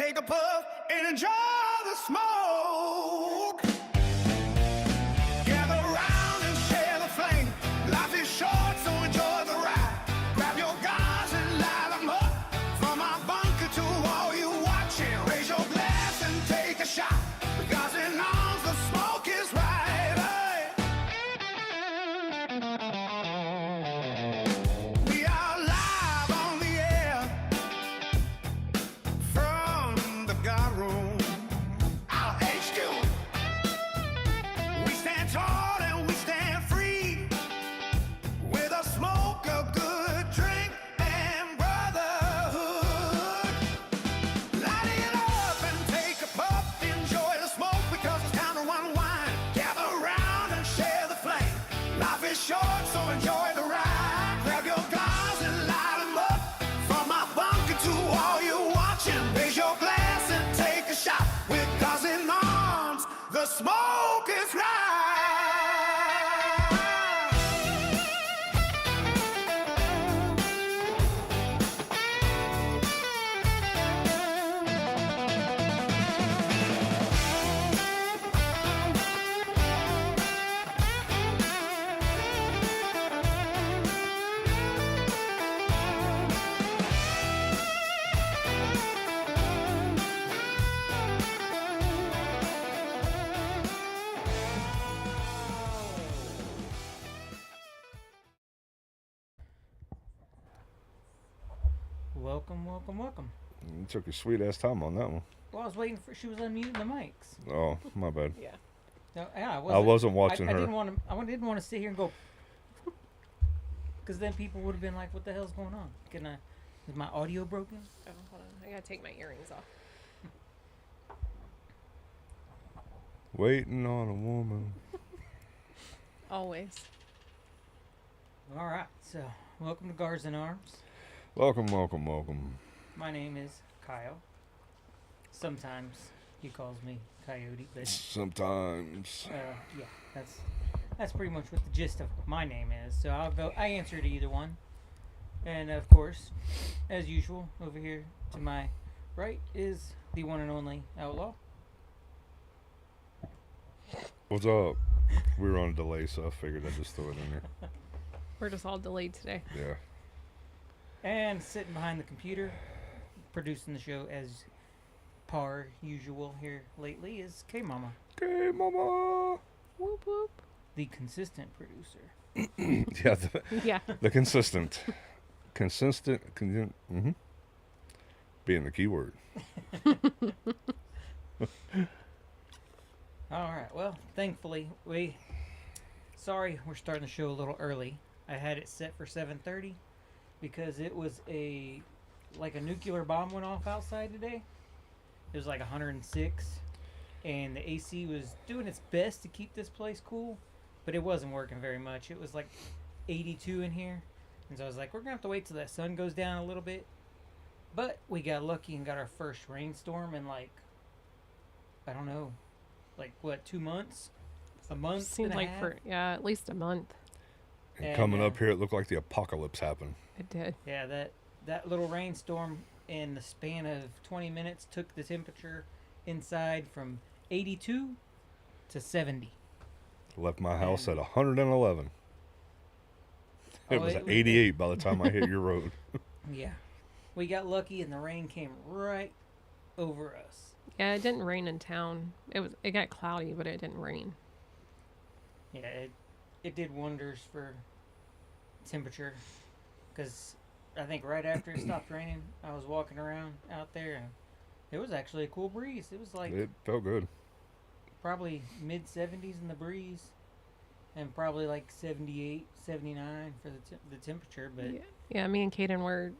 take a puff, and enjoy the smoke. Gather round and share the flame. Life is short, so enjoy the ride. Grab your guns and light them up. From our bunker to all you watching, raise your glass and take a shot. Because in arms, the smoke is right. We are live on the air from the guard room, our HQ. We stand tall and we stand free with a smoke, a good drink, and brotherhood. Light it up and take a puff, enjoy the smoke because it's time to unwind. Gather round and share the flame. Life is short, so enjoy the ride. Grab your guns and light them up. From our bunker to all you watching, raise your glass and take a shot. With guns in arms, the smoke is right. Welcome. You took a sweet ass time on that one. Well, I was waiting for she was unmuting the mics. Oh, my bad. Yeah. No, yeah, I wasn't watching I her. didn't want to. I didn't want to sit here and go, because then people would have been like, "What the hell's going on? Is my audio broken?" Oh, hold on. I gotta take my earrings off. Waiting on a woman. Always. All right. So, welcome to Gars and Arms. Welcome. My name is Kyle. Sometimes he calls me Coyote, but Sometimes. yeah, that's pretty much what the gist of my name is. So I answer to either one, and of course, as usual, over here to my right is the one and only Outlaw. What's up? We were on a delay, so I figured I'd just throw it in there. We're just all delayed today. Yeah. And sitting behind the computer, producing the show as par usual here lately is K-Mama, Okay, mama. Whoop whoop. the consistent producer. Yeah, Yeah. the consistent. Being the key word. All right. Well, thankfully, sorry we're starting the show a little early. I had it set for 7:30 because it was like a nuclear bomb went off outside today. It was like 106, and the AC was doing its best to keep this place cool, but it wasn't working very much. It was like 82 in here, and so I was like, we're gonna have to wait till that sun goes down a little bit. But we got lucky and got our first rainstorm in like, I don't know, like what, 2 months? A month? Seemed and a like half? for at least a month. And coming up here, it looked like the apocalypse happened. It did. Yeah, that little rainstorm in the span of 20 minutes took the temperature inside from 82 to 70. Left my house at 111. It was 88 by the time I hit your road. Yeah. We got lucky and the rain came right over us. Yeah, it didn't rain in town. It got cloudy, but it didn't rain. Yeah, it did wonders for temperature, because I think right after it stopped raining, I was walking around out there and it was actually a cool breeze. It was like It felt good. probably mid 70s in the breeze and probably like 78, 79 for the temperature, but Yeah, me and Kaden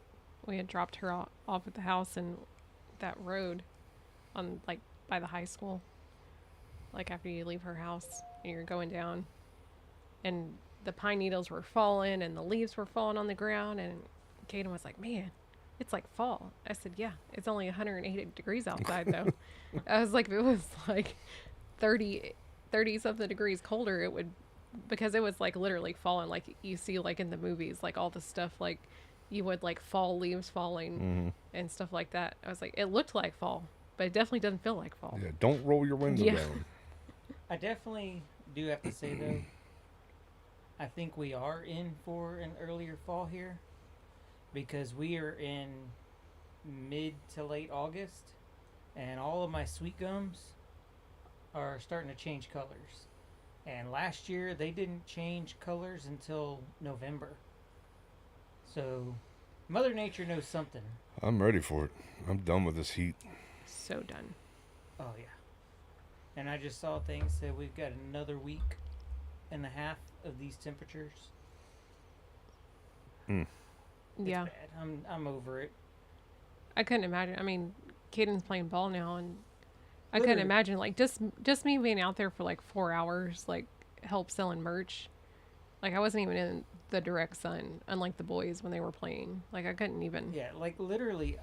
we had dropped her off at the house, and that road on like by the high school, like after you leave her house and you're going down, and the pine needles were falling and the leaves were falling on the ground, and Kaden was like, man, it's like fall. I said, yeah, it's only 180 degrees outside though. I was like, if it was like 30 something degrees colder, it would, because it was like literally falling like you see like in the movies, like all the stuff like you would like fall leaves falling and stuff like that. I was like, it looked like fall, but it definitely doesn't feel like fall. Yeah, don't roll your window Yeah. down. I definitely do have to say though, I think we are in for an earlier fall here, because we are in mid to late August, and all of my sweet gums are starting to change colors. And last year they didn't change colors until November. So Mother Nature knows something. I'm ready for it. I'm done with this heat. So done. Oh yeah. And I just saw things that we've got another week and a half of these temperatures. It's Yeah. bad. I'm over it. I couldn't imagine. I mean, Caden's playing ball now, and I couldn't Literally. imagine like just me being out there for like 4 hours, like help selling merch. Like I wasn't even in the direct sun, unlike the boys when they were playing. Like I couldn't even. Yeah, like literally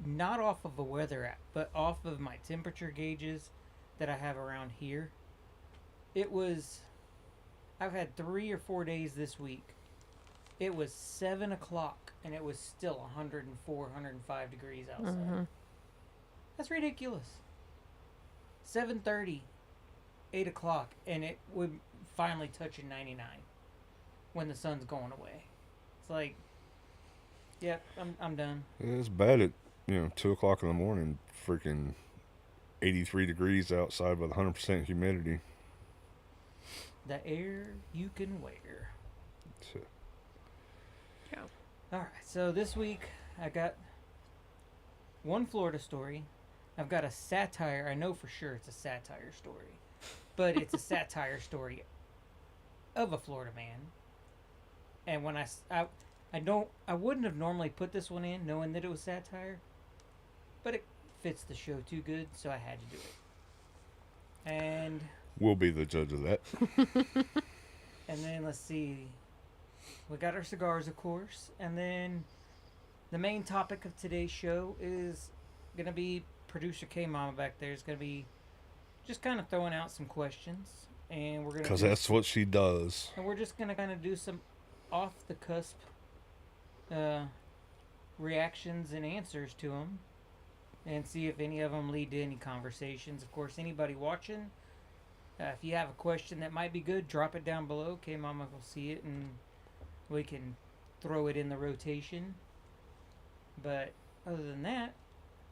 not off of a weather app, but off of my temperature gauges that I have around here. It was, I've had 3 or 4 days this week. It was 7 o'clock and it was still 104, 105 degrees outside. That's ridiculous. 7:30, 8 o'clock, and it would finally touch a 99 when the sun's going away. It's like, yep, I'm done. It's bad at 2 o'clock in the morning. Freaking 83 degrees outside with 100% humidity. The air you can wear. So, Yeah. All right, so this week I got one Florida story. I've got a satire. I know for sure it's a satire story, but it's a satire story of a Florida man. And when I wouldn't have normally put this one in, knowing that it was satire, but it fits the show too good, so I had to do it. And we'll be the judge of that. then let's see. We got our cigars, of course, and then the main topic of today's show is gonna be producer K Mama back there is gonna be just kind of throwing out some questions, and we're gonna Because that's what she does. and we're just gonna kind of do some off the cusp reactions and answers to them, and see if any of them lead to any conversations. Of course, anybody watching, if you have a question that might be good, drop it down below. K Mama will see it, and we can throw it in the rotation. But other than that,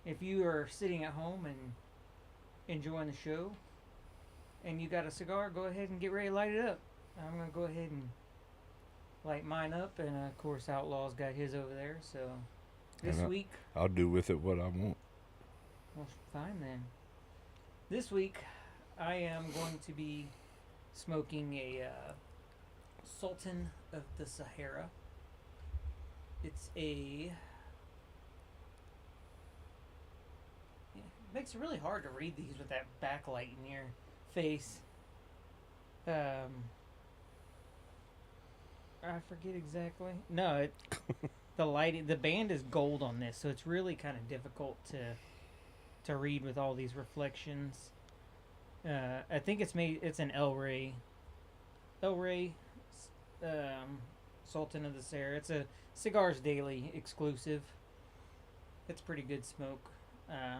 if you are sitting at home and enjoying the show and you got a cigar, go ahead and get ready to light it up. I'm going to go ahead and light mine up, and of course Outlaw's got his over there. So this And week, I'll do with it what I want. well, fine then. This week I am going to be smoking a Sultan of the Sahara. It's a... It makes it really hard to read these with that backlight in your face. I forget exactly. No, the lighting, the band is gold on this, so it's really kind of difficult to read with all these reflections. I think it's an El Rey, Sultan of the Sahara. It's a Cigars Daily exclusive. It's pretty good smoke. I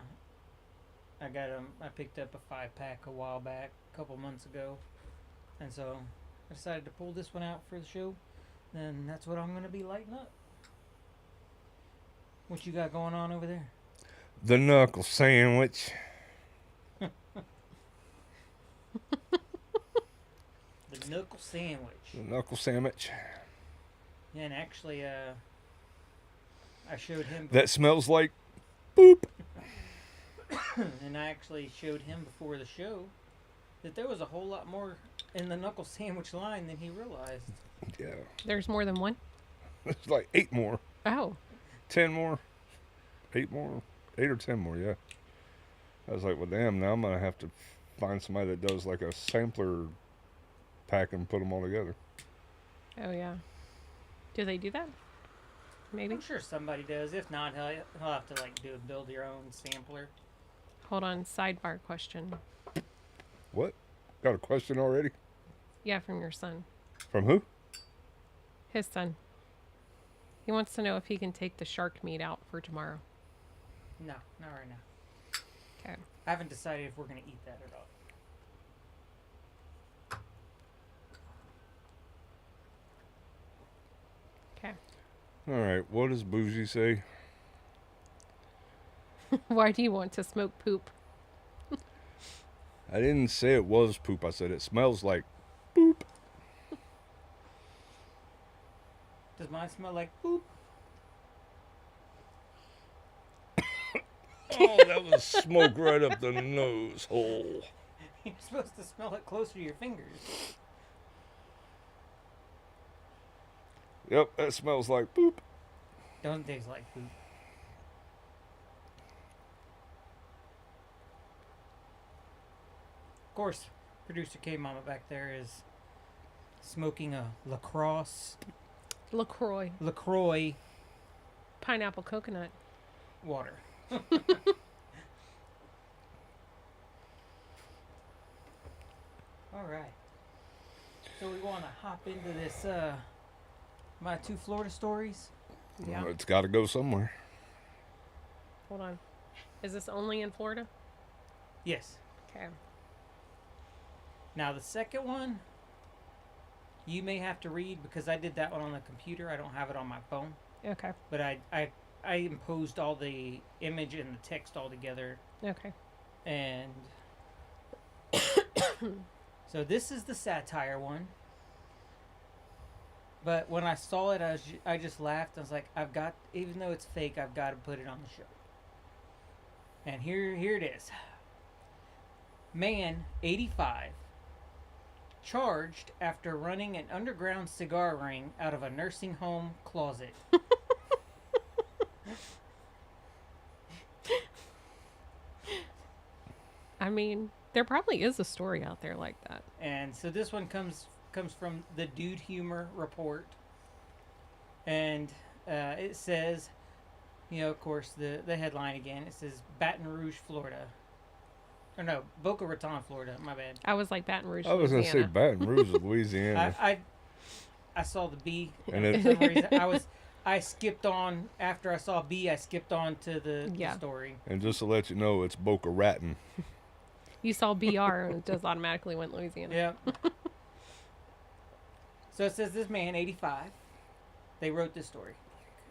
picked up a 5-pack a while back, a couple months ago, and so I decided to pull this one out for the show. And that's what I'm going to be lighting up. What you got going on over there? The knuckle sandwich. The knuckle sandwich. The knuckle sandwich. And actually, I showed him. That smells like boop. And I actually showed him before the show that there was a whole lot more in the knuckle sandwich line than he realized. Yeah. There's more than one. It's like 8 more. Oh. 10 more. 8 more. 8 or 10 more, yeah. I was like, well, damn, now I'm going to have to find somebody that does like a sampler pack and put them all together. Oh yeah. Do they do that? Maybe. I'm sure somebody does. If not, he'll have to like do a build your own sampler. Hold on. Sidebar question. What? Got a question already? Yeah, from your son. From who? His son. He wants to know if he can take the shark meat out for tomorrow. No, not right now. Okay. I haven't decided if we're gonna eat that or not. Okay. All right. What does Bougie say? Why do you want to smoke poop? I didn't say it was poop. I said it smells like. Does mine smell like poop? Oh, that was smoke right up the nose hole. You're supposed to smell it closer to your fingers. Yep, that smells like poop. Doesn't taste like poop. Of course, producer K Mama back there is smoking a LaCroix Pineapple coconut. water. All right. So we want to hop into this, my 2 Florida stories. Yeah. Well, it's got to go somewhere. Hold on. Is this only in Florida? Yes. Okay. Now the second one, you may have to read because I did that one on the computer. I don't have it on my phone. Okay. But I imposed all the image and the text all together. Okay. And so this is the satire one. But when I saw it, I just laughed. I was like, even though it's fake, I've got to put it on the show. And here it is. Man, 85, charged after running an underground cigar ring out of a nursing home closet. I mean, there probably is a story out there like that. And so this one comes from the Dude Humor Report. And it says, of course, the headline again, it says Baton Rouge, Florida. Or no, Boca Raton, Florida. My bad. I was like Baton Rouge, I was going to say Louisiana. Baton Rouge, Louisiana. I saw the B. And For some reason, I skipped on, after I saw B, I skipped on to the story. And just to let you know, it's Boca Raton. You saw BR and it just automatically went Louisiana. Yep. So it says this man, 85, they wrote this story.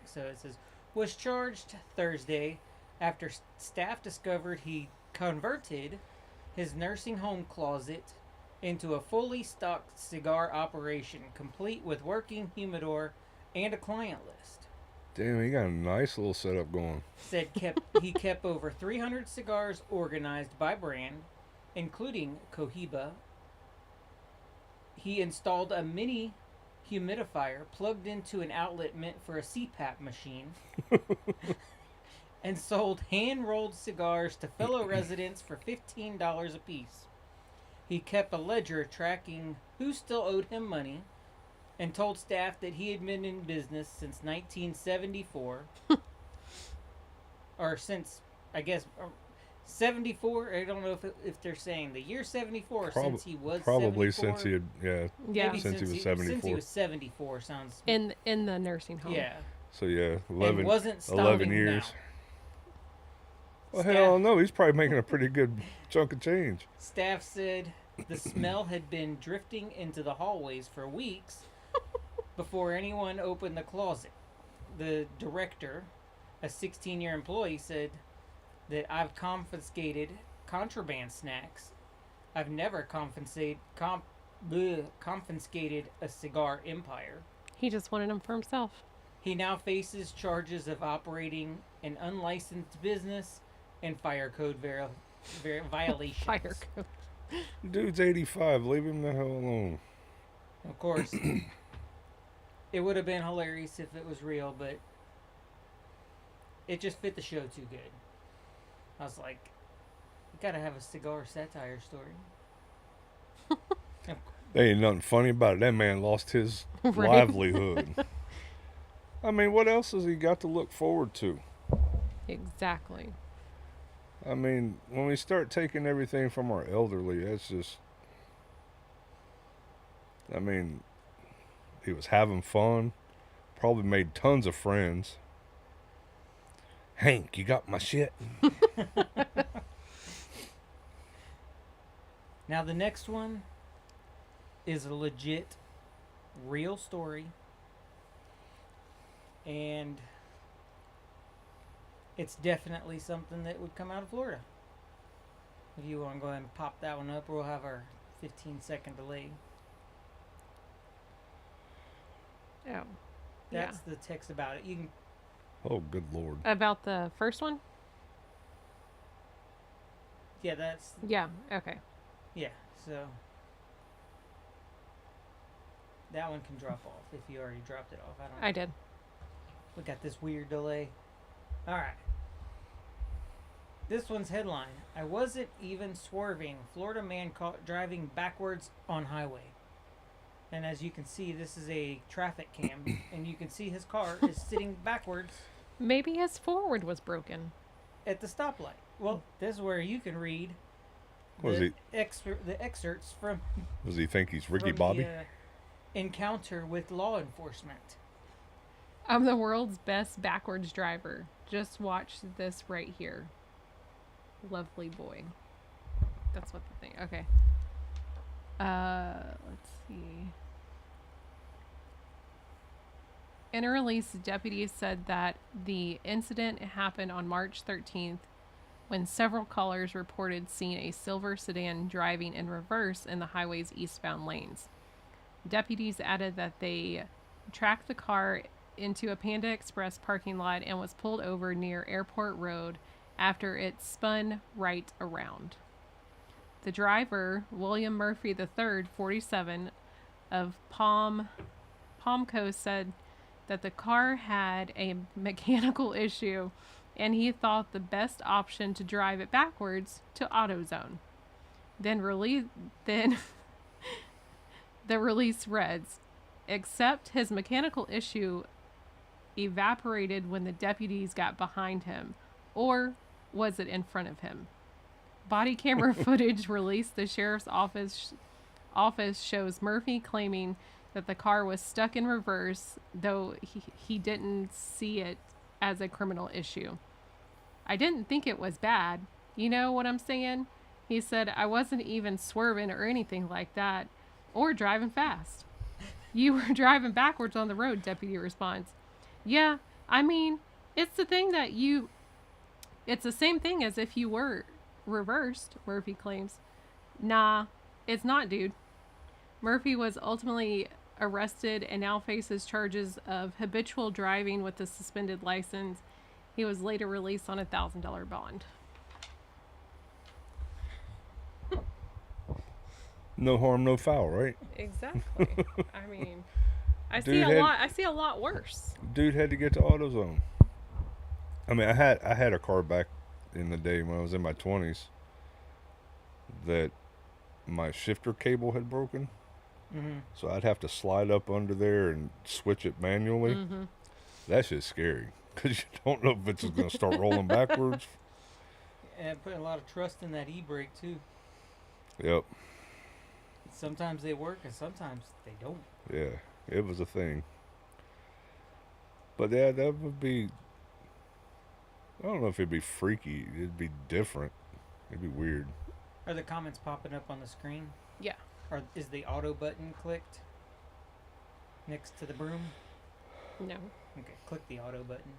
So it says, was charged Thursday after staff discovered he converted his nursing home closet into a fully stocked cigar operation, complete with working humidor and a client list. Damn, he got a nice little setup going. Said he kept over 300 cigars organized by brand, including Cohiba. He installed a mini humidifier plugged into an outlet meant for a CPAP machine and sold hand-rolled cigars to fellow residents for $15 apiece. He kept a ledger tracking who still owed him money and told staff that he had been in business since 1974. Or since, I guess, 74. I don't know if they're saying the year 74 or since he was probably 74. since he had, Yeah. Maybe since he was 74. Since he was 74 sounds... In the nursing home. Yeah. So yeah, And 11, wasn't 11 stopping years. now. Well, hell no, he's probably making a pretty good chunk of change. Staff said the smell had been drifting into the hallways for weeks before anyone opened the closet. The director, a 16-year employee, said that I've confiscated contraband snacks. I've never confiscated a cigar empire. He just wanted them for himself. He now faces charges of operating an unlicensed business and fire code violations. Fire code. Dude's 85. Leave him the hell alone. Of course, it would have been hilarious if it was real, but it just fit the show too good. I was like, you gotta have a cigar satire story. There ain't nothing funny about it. That man lost his Right. livelihood. I mean, what else has he got to look forward to? Exactly. I mean, when we start taking everything from our elderly, that's just... I mean, he was having fun, Probably made tons of friends. Hank, you got my shit? Now the next one is a legit, real story, and it's definitely something that would come out of Florida. If you want to go ahead and pop that one up, we'll have our 15-second delay. Oh. That's the text about it. You can. Oh, good Lord. About the first one? Yeah, that's. Yeah. Okay. Yeah, so. That one can drop off if you already dropped it off. I don't know. I did. We got this weird delay. Alright. This one's headline: I wasn't even swerving. Florida man caught driving backwards on highway. And as you can see, this is a traffic cam, and you can see his car is sitting backwards Maybe his forward was broken. at the stoplight. Well, this is where you can read Was the excerpts from Does he think he's Ricky from Bobby? the encounter with law enforcement. I'm the world's best backwards driver. Just watch this right here. Lovely boy. That's what the thing. Okay. Let's see. In a release, deputies said that the incident happened on March 13th when several callers reported seeing a silver sedan driving in reverse in the highway's eastbound lanes. Deputies added that they tracked the car into a Panda Express parking lot and was pulled over near Airport Road after it spun right around. The driver, William Murphy III, 47, of Palmco, said that the car had a mechanical issue and he thought the best option to drive it backwards to AutoZone. Then the release reads, except his mechanical issue evaporated when the deputies got behind him, or was it in front of him? Body camera footage released the sheriff's office shows Murphy claiming that the car was stuck in reverse, though he didn't see it as a criminal issue. I didn't think it was bad. You know what I'm saying? He said, I wasn't even swerving or anything like that, or driving fast. You were driving backwards on the road, deputy responds. Yeah, I mean, it's the same thing as if you were reversed, Murphy claims. Nah, it's not, dude. Murphy was ultimately arrested and now faces charges of habitual driving with a suspended license. He was later released on a $1,000 bond. No harm, no foul, right? Exactly. I mean, I Dude see a lot worse. Dude had to get to AutoZone. I mean, I had a car back in the day when I was in my 20s that my shifter cable had broken. Mm-hmm. So I'd have to slide up under there and switch it manually. Mm-hmm. That's just scary because you don't know if it's going to start rolling backwards. And putting a lot of trust in that e-brake too. Yep. Sometimes they work and sometimes they don't. Yeah, it was a thing. But yeah, that would be... I don't know if it'd be freaky. It'd be different. It'd be weird. Are the comments popping up on the screen? Yeah. Or is the auto button clicked next to the broom? No. Okay, click the auto button.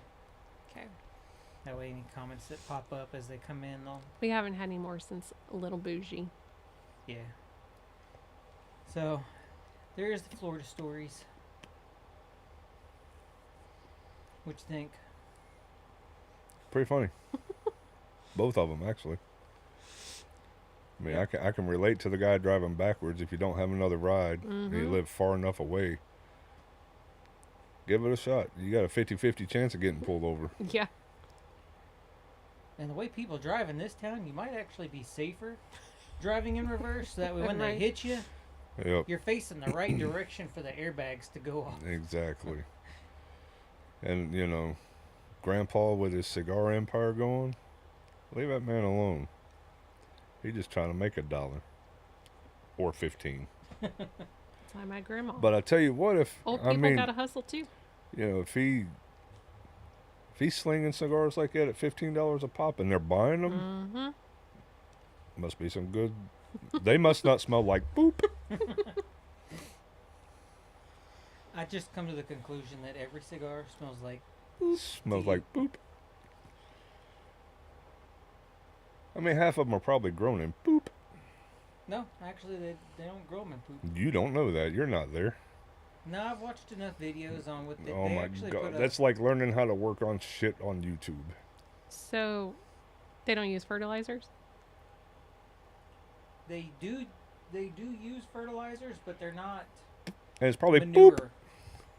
Okay. That way any comments that pop up as they come in, they'll... We haven't had any more since a little bougie. Yeah. So, there's the Florida stories. What you think? Pretty funny. Both of them, actually. I mean, I can relate to the guy driving backwards if you don't have another ride and you live far enough away. Give it a shot. You got a 50-50 chance of getting pulled over. Yeah. And the way people drive in this town, you might actually be safer driving in reverse, so that way when they Right. hit you, Yep, you're facing the right direction for the airbags to go off. exactly. And, you know, Grandpa with his cigar empire going, leave that man alone. He's just trying to make $1 or 15. That's like my grandma. But I tell you what, if Old I people mean, gotta hustle too. You know, if he's slinging cigars like that at $15 a pop, and they're buying them, must be some good. They must not smell like boop. I just come to the conclusion that every cigar smells like Smells like boop. I mean, half of them are probably grown in poop. no, actually they don't grow them in poop. You don't know that. You're not there. No, I've watched enough videos on what they, Oh they my actually god, put that's like learning how to work on shit on YouTube. So, they don't use fertilizers? they do use fertilizers, but they're not And it's probably manure. poop.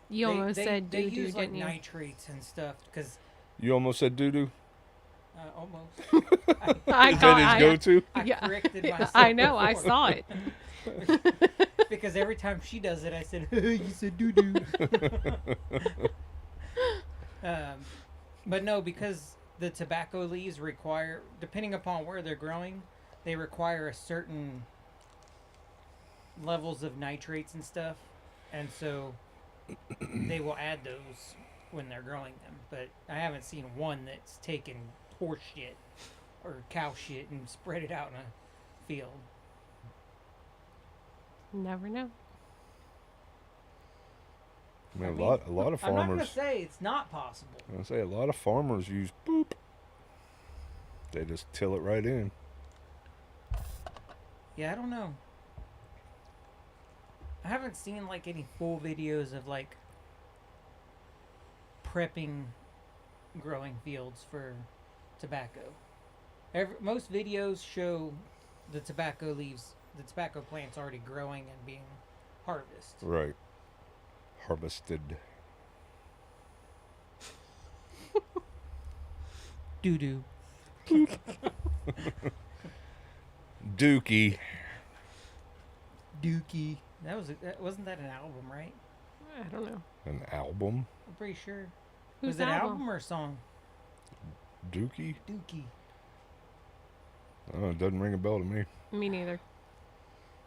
You almost said they doo-doo, use like didn't you? nitrates and stuff because You almost said doo doo. almost. I Is got- that his go-to? I Yeah. corrected myself. I know, I before. saw it. Because every time she does it, I said, "You said doo doo." But no, because the tobacco leaves require, depending upon where they're growing, they require a certain levels of nitrates and stuff, and so they will add those when they're growing them. But I haven't seen one that's taken horse shit or cow shit and spread it out in a field. Never know. I mean, I a mean, lot of I'm not gonna farmers. say it's not possible. I say a lot of farmers use boop. They just till it right in. Yeah, I don't know. I haven't seen like any full videos of like prepping growing fields for tobacco. Most videos show the tobacco leaves, the tobacco plants already growing and being harvested. Right. Harvested. Doo doo. Dookie. Dookie. Wasn't that an album, right? I don't know. An album? I'm pretty sure. Who's Was it an album or a song? Dookie? Dookie. Oh, it doesn't ring a bell to me. Me neither.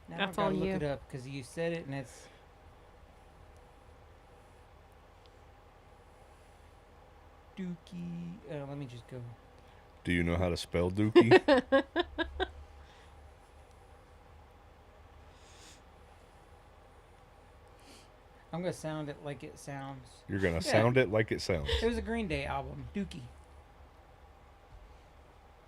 Now That's I've all gotta you. look it up because you said it and it's Dookie. Let me just go. Do you know how to spell dookie? I'm gonna sound it like it sounds. You're going to Yeah. sound it like it sounds. It was a Green Day album, Dookie.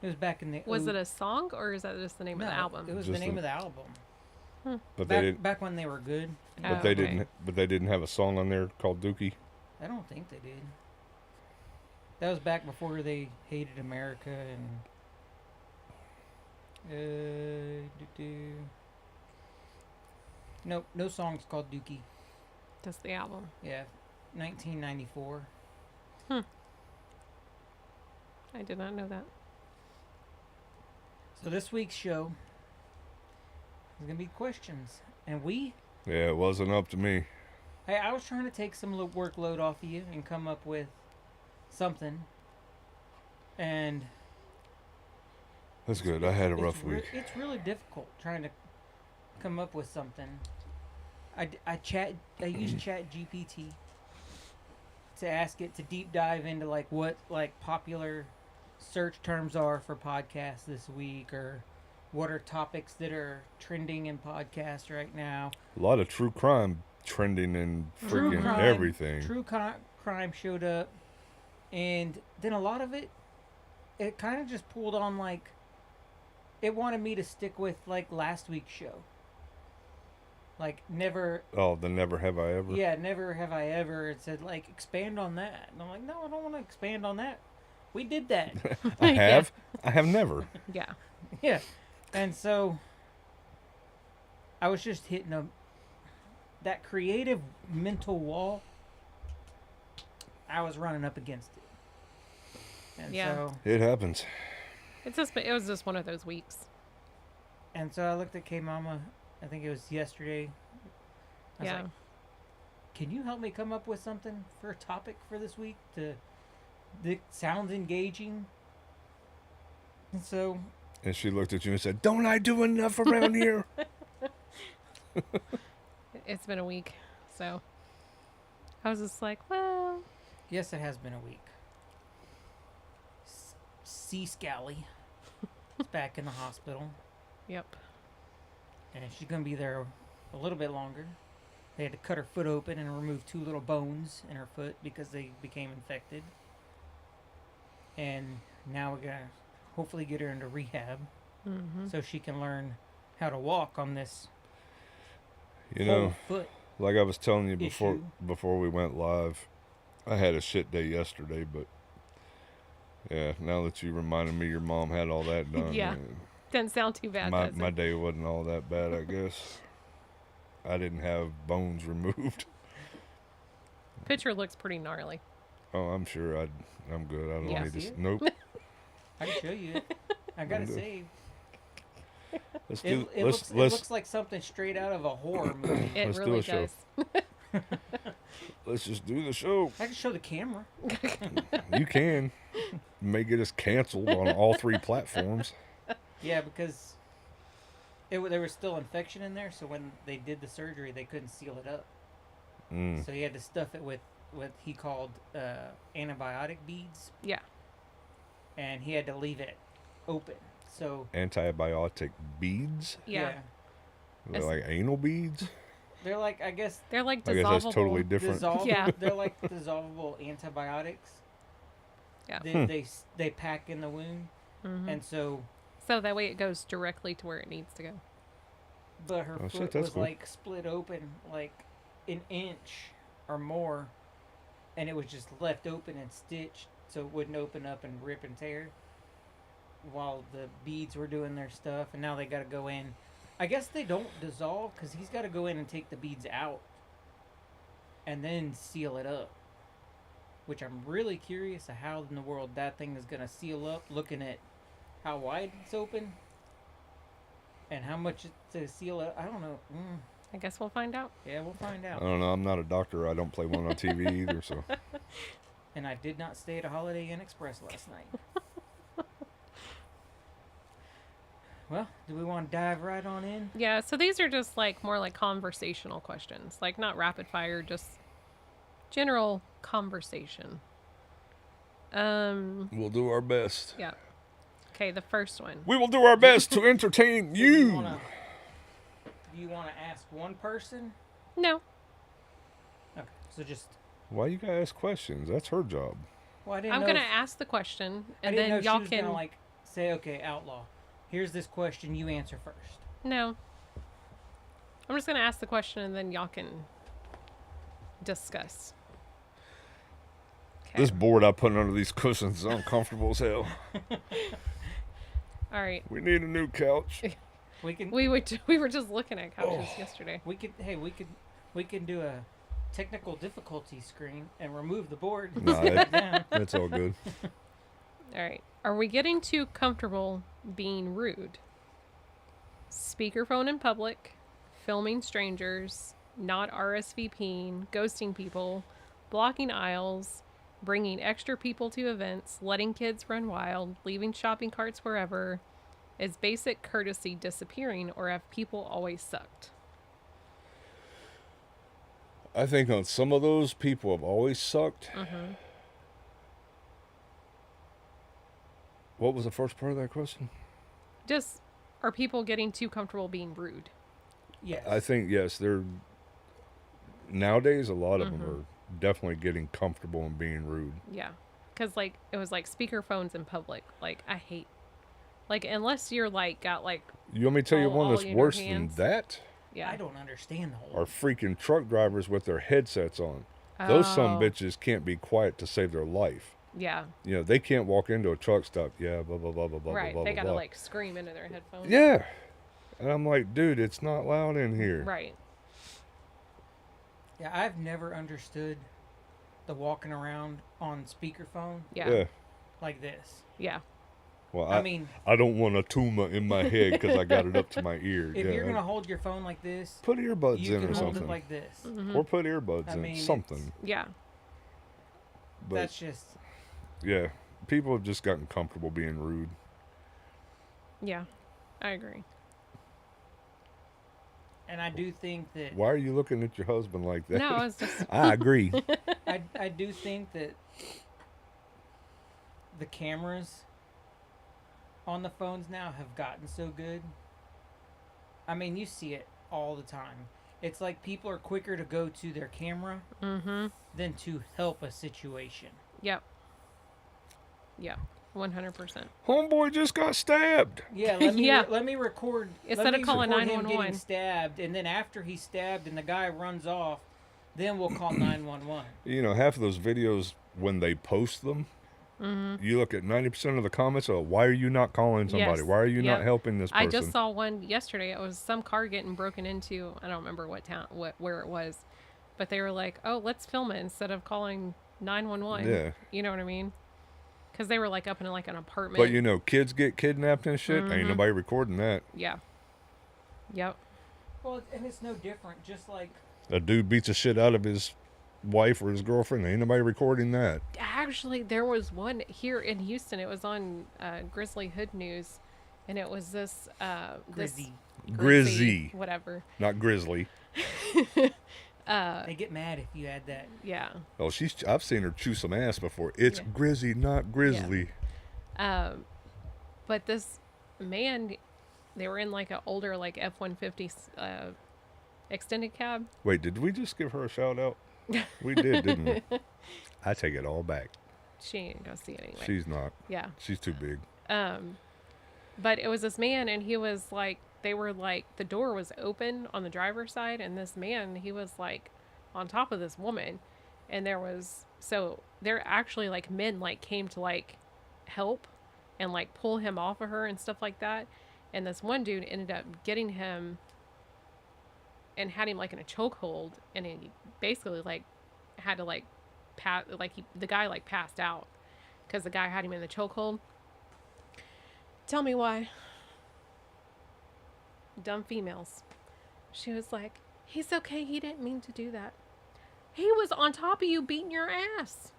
It was back in the. Was it a song or is that just the name of the album? It was Just the name a- of the album. But they Back when they were good. but Oh, they okay. didn't but they didn't have a song on there called Dookie. I don't think they did. That was back before they hated America and. Nope, no songs called Dookie. Just the album. Yeah, 1994. I did not know that. So this week's show is gonna be questions, and Yeah, it wasn't up to me. hey, I was trying to take some workload off of you and come up with something, and That's good. I had a rough week. It's really difficult trying to come up with something. I use Chat GPT to ask it to deep dive into like what like popular search terms are for podcasts this week, or what are topics that are trending in podcasts right now. A lot of true crime trending in True freaking crime- everything. True crime showed up, and then a lot of it kind of just pulled on like it wanted me to stick with like last week's show. Like never, Oh, the Never Have I Ever. yeah, never have I ever. It said like expand on that, and I'm like, no, I don't want to expand on that. We did that, I Yeah. have. I have never. Yeah. yeah. And so I was just hitting that creative mental wall. I was running up against it, and Yeah. so It happens. It was just one of those weeks. I looked at K Mama. I think it was yesterday. I was Yeah. like, can you help me come up with something for a topic for this week that sounds engaging? And so And she looked at you and said, "Don't I do enough around here?" It's been a week, so I was just like, well, Yes, it has been a week. C. Scally is back in the hospital, yep. and she's gonna be there a little bit longer. They had to cut her foot open and remove 2 little bones in her foot because they became infected. And now we're gonna hopefully get her into rehab so she can learn how to walk on this You whole know, foot. like I was telling you Issue. before we went live, I had a shit day yesterday, but yeah, now that you reminded me your mom had all that done, Yeah. Doesn't sound too bad, does my it? day wasn't all that bad, I guess. I didn't have bones removed. Picture looks pretty gnarly. Oh, I'm sure I'm good. I don't Yeah. need See to. it? Nope. I can show you it. I got it Window. saved. Let's It, do. it, let's looks, it let's looks like something straight out of a horror movie. It Let's do really a show. does. let's just do the show. I can show the camera. You can. You may get us canceled on all 3 platforms. Yeah, because there was still infection in there, so when they did the surgery, they couldn't seal it up. Mm. So he had to stuff it with what he called antibiotic beads, Yeah. and he had to leave it open. So Antibiotic beads. Yeah. They're like anal beads. they're like, I guess, They're like I guess dissolvable. that's totally different. Yeah. They're like dissolvable antibiotics. Yeah. They pack in the wound, Mhm. and so. So that way it goes directly to where it needs to go. But her Oh, shit, foot that's was cool. like split open like an inch or more, and it was just left open and stitched so it wouldn't open up and rip and tear while the beads were doing their stuff. And now they got to go in. I guess they don't dissolve because he's got to go in and take the beads out and then seal it up. Which I'm really curious of how in the world that thing is going to seal up, looking at how wide it's open and how much to seal it. I don't know. I guess we'll find out. Yeah, we'll find I out. don't know. I'm not a doctor. I don't play one on TV either. So And I did not stay at a Holiday Inn Express last night. Well, do we want to dive right on in? Yeah, so these are just like more like conversational questions. Like not rapid fire, just general conversation. we'll do our best. Yeah. Okay, the first one. We will do our best to entertain Do you. you want to ask one person? No. Okay, so just. Why you gotta ask questions? That's her job. Well, I didn't I'm know. gonna if- ask the question I and didn't know then if y'all she was can gonna like say, okay, outlaw. Here's this question. You answer first. No. I'm just gonna ask the question and then y'all can discuss. Okay. This board I put under these cushions is uncomfortable as hell. All right. We need a new couch. We can. We were just looking at couches yesterday. We could. Hey, we can do a technical difficulty screen and remove the board. Nah, that- Down. That's all good. All right. Are we getting too comfortable being rude? Speakerphone in public, filming strangers, not RSVPing, ghosting people, blocking aisles, bringing extra people to events, letting kids run wild, leaving shopping carts wherever. Is basic courtesy disappearing, or have people always sucked? I think on some of those, people have always sucked. Mm-hmm. What was the first part of that question? Just, are people getting too comfortable being rude? Yes. I think, yes, they're... Nowadays, a lot of them Mm-hmm. are definitely getting comfortable and being rude. Yeah. Because, like, it was like speakerphones in public. Like, I hate. Like, unless you're, like, got, like, You want me to tell you one All that's in your worse than hands. that? yeah. I don't understand the whole. Are freaking truck drivers with their headsets on. Those some Oh, bitches can't be quiet to save their life. Yeah. You know, they can't walk into a truck stop. Yeah, blah, blah, blah, blah, blah, Right. blah, They blah, gotta, blah. like, scream into their headphones. Yeah. And I'm like, dude, it's not loud in here. Right. Yeah, I've never understood the walking around on speakerphone Yeah. like this. Yeah. Well, I mean, I don't want a tumor in my head because I got it up to my ear. if yeah. you're gonna hold your phone like this, Put earbuds you in can or hold something. it like this. Mm-hmm. Or put earbuds I in. mean, Something. Yeah. But That's just. yeah, people have just gotten comfortable being rude. Yeah. I agree. And I do think that Why are you looking at your husband like that? No, it's just I agree. I do think that the cameras on the phones now have gotten so good. I mean, you see it all the time. It's like people are quicker to go to their camera than to help a situation. Yep. Yep. 100%. Homeboy just got stabbed. Yeah, let me Yeah. let me record Instead let of me calling record him 911. getting stabbed, and then after he's stabbed and the guy runs off, then we'll call 911. You know, half of those videos, when they post them, you look at 90% of the comments of, why are you not calling somebody? Yes. Why are you not Yep. helping this person? I just saw one yesterday. It was some car getting broken into. I don't remember what town, where it was, but they were like, "Oh, let's film it instead of calling 911." Yeah. You know what I mean? Because they were like up in like an apartment. But, you know, kids get kidnapped and shit. Ain't nobody recording that. Yeah. Yep. Well, and it's no different. Just like A dude beats the shit out of his wife or his girlfriend. Ain't nobody recording that. Actually, there was one here in Houston. It was on Grizzly Hood News, and it was this Grizzy. Grizzy. whatever. Not grizzly. They get mad if you add that. Yeah. Oh, I've seen her chew some ass before. It's Yeah. Grizzy, not grizzly. But this man, they were in like an older like F-150 extended cab. Wait, did we just give her a shout out? We did, didn't we? I take it all back. She ain't gonna see it anyway. She's not. Yeah. She's too big. But it was this man, and he was like, they were like, the door was open on the driver's side, and this man, he was like on top of this woman, and there actually like men like came to like help and like pull him off of her and stuff like that. And this one dude ended up getting him and had him like in a chokehold, and he basically like had to like the guy like passed out because the guy had him in the chokehold. Tell me why. Dumb females. She was like, he's okay, he didn't mean to do that. He was on top of you beating your ass.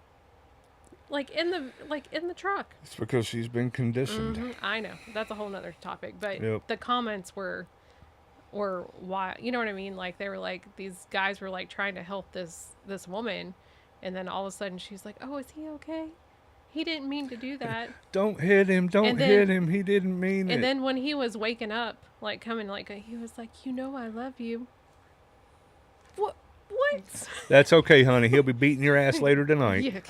Like in the truck. It's because she's been conditioned. I know. That's a whole nother topic. But Yep. the comments were why, you know what I mean? Like they were like, these guys were like trying to help this woman, and then all of a sudden she's like, oh, is he okay? He didn't mean to do that. Don't hit him. Don't hit him. He didn't mean it. And then when he was waking up, like coming, like he was like, you know, I love you. What? That's okay, honey. He'll be beating your ass later tonight. Yeah.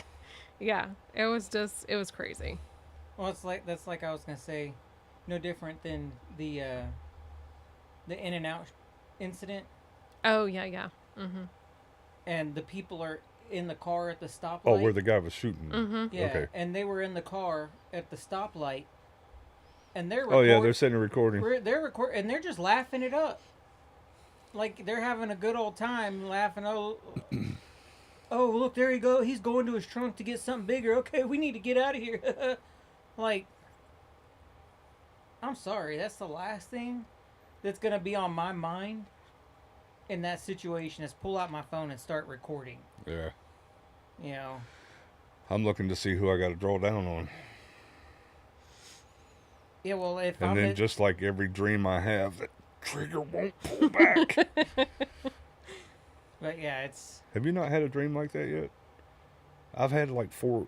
Yeah. It was crazy. Well, that's like I was gonna say, no different than the In-N-Out incident, Oh yeah, yeah. Mm-hmm. and the people are in the car at the stoplight. Oh, where the guy was shooting. Mm-hmm. Yeah, Okay. and they were in the car at the stoplight, and they're Oh, yeah, they're sitting and recording. They're recording, and they're just laughing it up, like they're having a good old time, laughing. Oh, oh, look, there he go. He's going to his trunk to get something bigger. Okay, we need to get out of here. Like, I'm sorry, that's the last thing that's gonna be on my mind in that situation is pull out my phone and start recording. Yeah. You know. I'm looking to see who I got to draw down on. Yeah, well, if And I'm then just like every dream I have, that trigger won't pull back. but yeah, it's Have you not had a dream like that yet? I've had like 3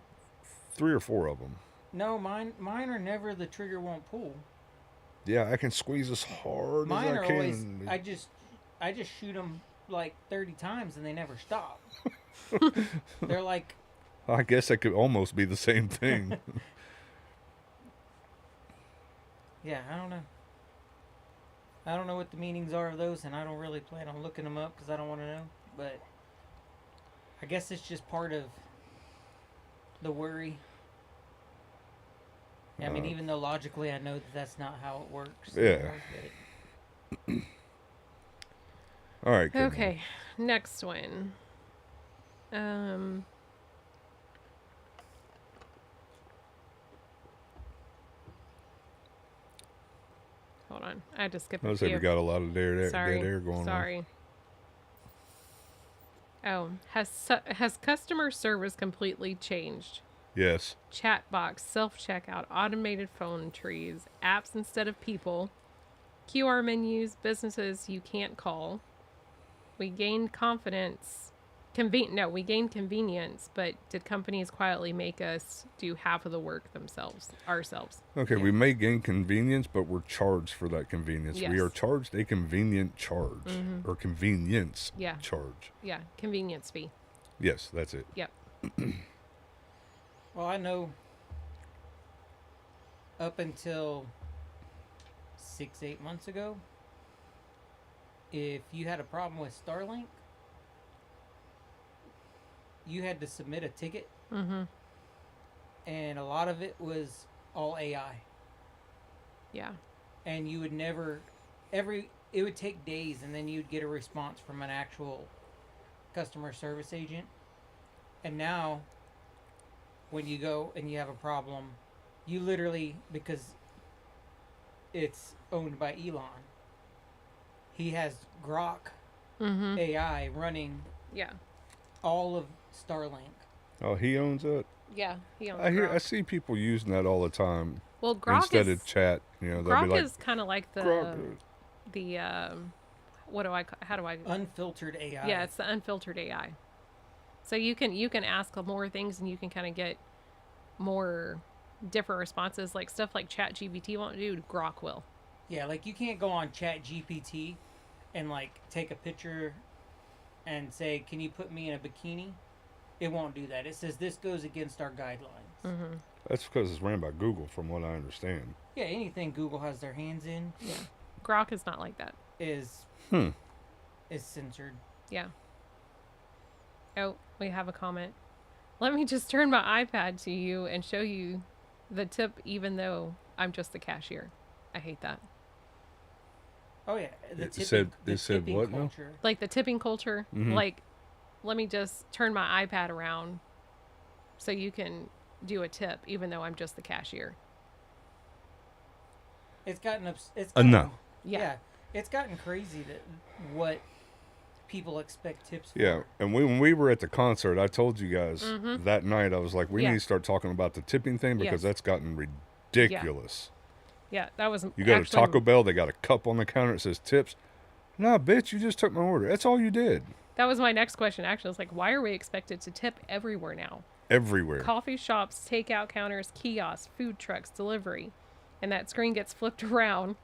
or 4 of them. no, mine are never the trigger won't pull. Yeah, I can squeeze as hard Mine as I are can. always I just shoot them like 30 times and they never stop. They're like, I guess that could almost be the same thing. yeah, I don't know. I don't know what the meanings are of those, and I don't really plan on looking them up because I don't want to know. But I guess it's just part of the worry. I mean, even though logically I know that that's not how it works. Yeah. but All right. Kid. Okay, next one. Hold on, I had to skip I a was saying few. we got a lot of dead Sorry, air going on. sorry. Oh, has customer service completely changed? Yes. Chat box, self checkout, automated phone trees, apps instead of people. QR menus, businesses you can't call. We gained confidence. We gained convenience, but did companies quietly make us do half of the work ourselves? Okay, Yeah. we may gain convenience, but we're charged for that convenience. We are Yes. charged a convenient charge or convenience Yeah. charge. Yeah, convenience fee. Yes, that's it. Yep. Well, I know up until 6-8 months ago, if you had a problem with Starlink, you had to submit a ticket, Mm-hmm. and a lot of it was all AI. Yeah. And you would never, it would take days, and then you'd get a response from an actual customer service agent. And now, when you go and you have a problem, you literally, because it's owned by Elon, he has Grok Mm-hmm. AI running Yeah. all of Starlink. Oh, he owns it. Yeah. He owns I Grok. see people using that all the time Well, Grok instead is of chat. You know, they'll Grok be like, is kind of like Grok. what do I how do I Unfiltered AI. Yeah, it's the unfiltered AI. So you can ask more things and you can kind of get more different responses, like stuff like ChatGPT won't do, Grok will. Yeah, like you can't go on Chat GPT and like take a picture and say, "Can you put me in a bikini?" It won't do that. It says this goes against our guidelines. Mm-hmm. That's because it's ran by Google, from what I understand. Yeah, anything Google has their hands in Yeah. Grok is not like that. is Hmm. is censored. Yeah. Oh, we have a comment. Let me just turn my iPad to you and show you the tip, even though I'm just the cashier. I hate that. Oh yeah, the It tipping, said- the it said tipping what now? culture. Like the tipping culture. Mhm. Like, let me just turn my iPad around so you can do a tip, even though I'm just the cashier. It's gotten it's No. gotten, Yeah. it's gotten crazy that what people expect tips for. Yeah, and when we were at the concert, I told you guys that night, I was like, we Yeah. need to start talking about the tipping thing because Yes. that's gotten ridiculous. Yeah, that was You go to actually- Taco Bell, they got a cup on the counter that says tips. No, bitch, you just took my order. That's all you did. That was my next question, actually. It's like, why are we expected to tip everywhere now? Everywhere. Coffee shops, takeout counters, kiosks, food trucks, delivery. And that screen gets flipped around.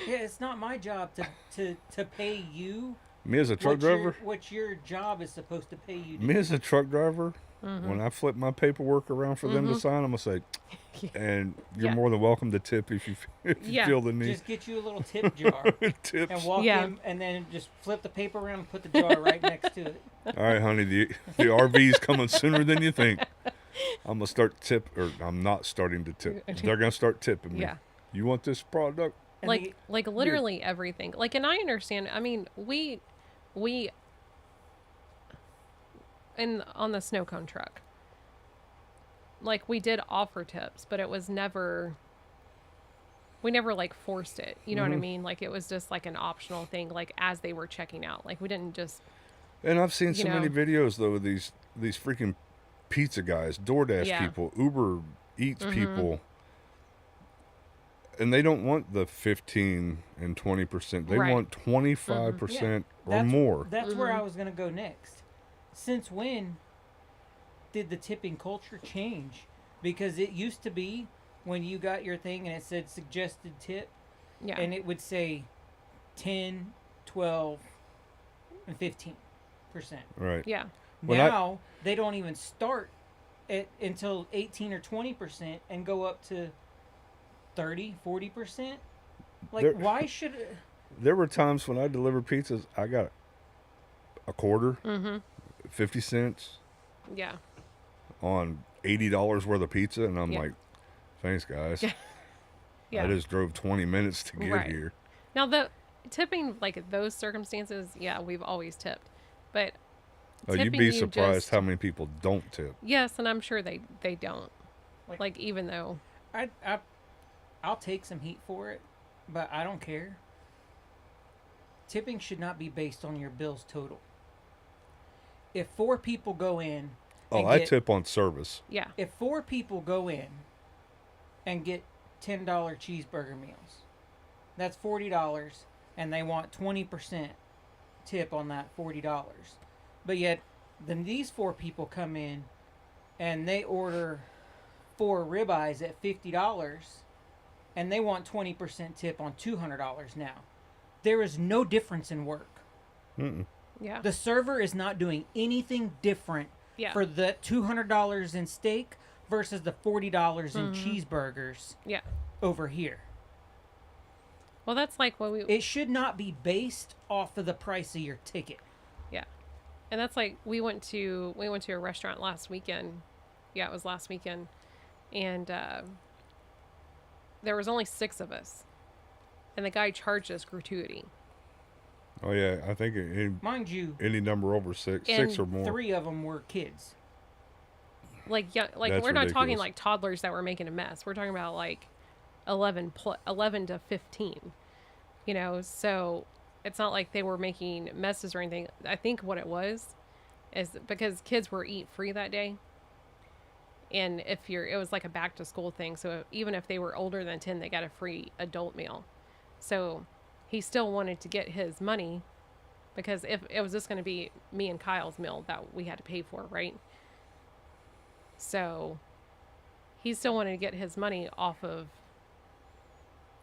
Yeah, it's not my job to pay you. Me as a truck driver, What your job is supposed to pay you. To me as a truck driver, Mm-hmm. when I flip my paperwork around for them to sign, I'm gonna say, and you're Yeah. more than welcome to tip if you Yeah. feel the need. Just get you a little tip jar Tips. and walk Yeah. in, and then just flip the paper around and put the jar right next to it. All right, honey, the RV's coming sooner than you think. I'm gonna start I'm not starting to tip. They're gonna start tipping me. Yeah. You want this product? And Like literally everything. Like, and I understand. I mean, we on the snow cone truck, like, we did offer tips, but it was never, we never like forced it. You know what I mean? Like, it was just like an optional thing, like as they were checking out. Like, we didn't just, And I've seen so You many know. videos though of these freaking pizza guys, DoorDash Yeah. people, Uber Eats people, and they don't want the 15 and 20%. They Right. want 25% or that's- more. That's where I was gonna go next. Since when did the tipping culture change? Because it used to be when you got your thing and it said suggested tip, yeah. and it would say 10, 12, and 15%. Right. Yeah. When I- Now they don't even start at until 18 or 20% and go up to 30, 40%. Like, There- why should There were times when I delivered pizzas, I got a quarter, 50 cents Yeah. on $80 worth of pizza, and I'm Yeah. like, thanks, guys. Yeah. I just drove 20 minutes to get Right. here. Now, the tipping, like those circumstances, yeah, we've always tipped. But Oh, you'd tipping be you surprised just- how many people don't tip. yes, and I'm sure they don't. Like- Like, even though, I'll take some heat for it, but I don't care. Tipping should not be based on your bills total. If 4 people go in, Oh, and I get- tip on service. yeah, If 4 people go in and get $10 cheeseburger meals, That's $40, and they want 20% tip on that $40. But yet, then these 4 people come in, and they order 4 ribeyes at $50, and they want 20% tip on $200 now. There is no difference in work. Mm-mm. Yeah. The server is not doing anything different Yeah. for the $200 in steak versus the $40 in cheeseburgers Yeah. over here. Well, that's like what we. It should not be based off of the price of your ticket. Yeah. And that's like we went to a restaurant last weekend. Yeah, it was last weekend. And there was only 6 of us. And the guy charged us gratuity. Oh yeah, I think Mind you, any number over 6 And or more. 3 of them were kids. Like yeah, like That's we're not talking ridiculous. like toddlers that were making a mess. We're talking about like 11 to 15. You know, so it's not like they were making messes or anything. I think what it was is because kids were eat free that day. And it was like a back to school thing. So even if they were older than 10, they got a free adult meal. So he still wanted to get his money because if it was just going to be me and Kyle's meal that we had to pay for, right? So he still wanted to get his money off of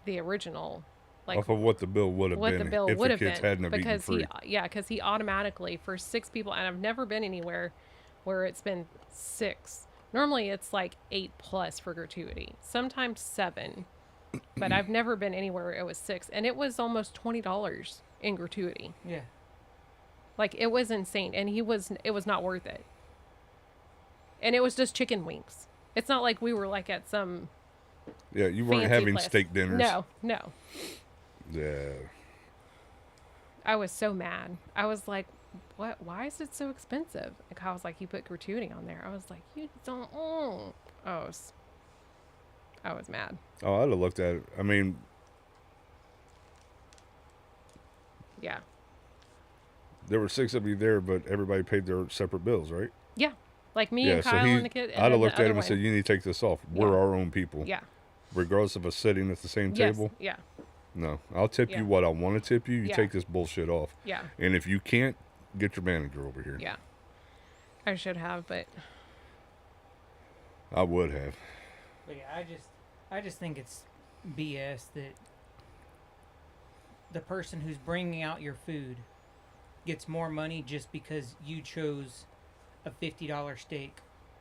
the original, like Off of what the bill would have what been the bill if would the have kids been hadn't have eaten because free. because he automatically for 6 people, and I've never been anywhere where it's been 6. Normally it's like 8+ for gratuity, sometimes 7, but I've never been anywhere where it was 6, and it was almost $20 in gratuity. Yeah. Like it was insane, and it was not worth it. And it was just chicken wings. It's not like we were like at some Yeah, you weren't fancy having place. steak dinners. No. Yeah. I was so mad. I was like, "What? Why is it so expensive?" And Kyle was like, "You put gratuity on there." I was like, "You don't." I was mad. Oh, I'd have looked at it. I mean, Yeah. there were 6 of you there, but everybody paid their separate bills, right? Yeah. Like me yeah, and so Kyle and the kid. I'd have looked at him and said, "You need to take this off. We're Yeah. our own people, Yeah. regardless of us sitting at the same Yes. table." Yeah. No, I'll tip Yeah. you what I want to tip you. You Yeah. take this bullshit off. Yeah. And if you can't, get your manager over here. Yeah. I should have, but I would have. But yeah, I just think it's BS that the person who's bringing out your food gets more money just because you chose a $50 steak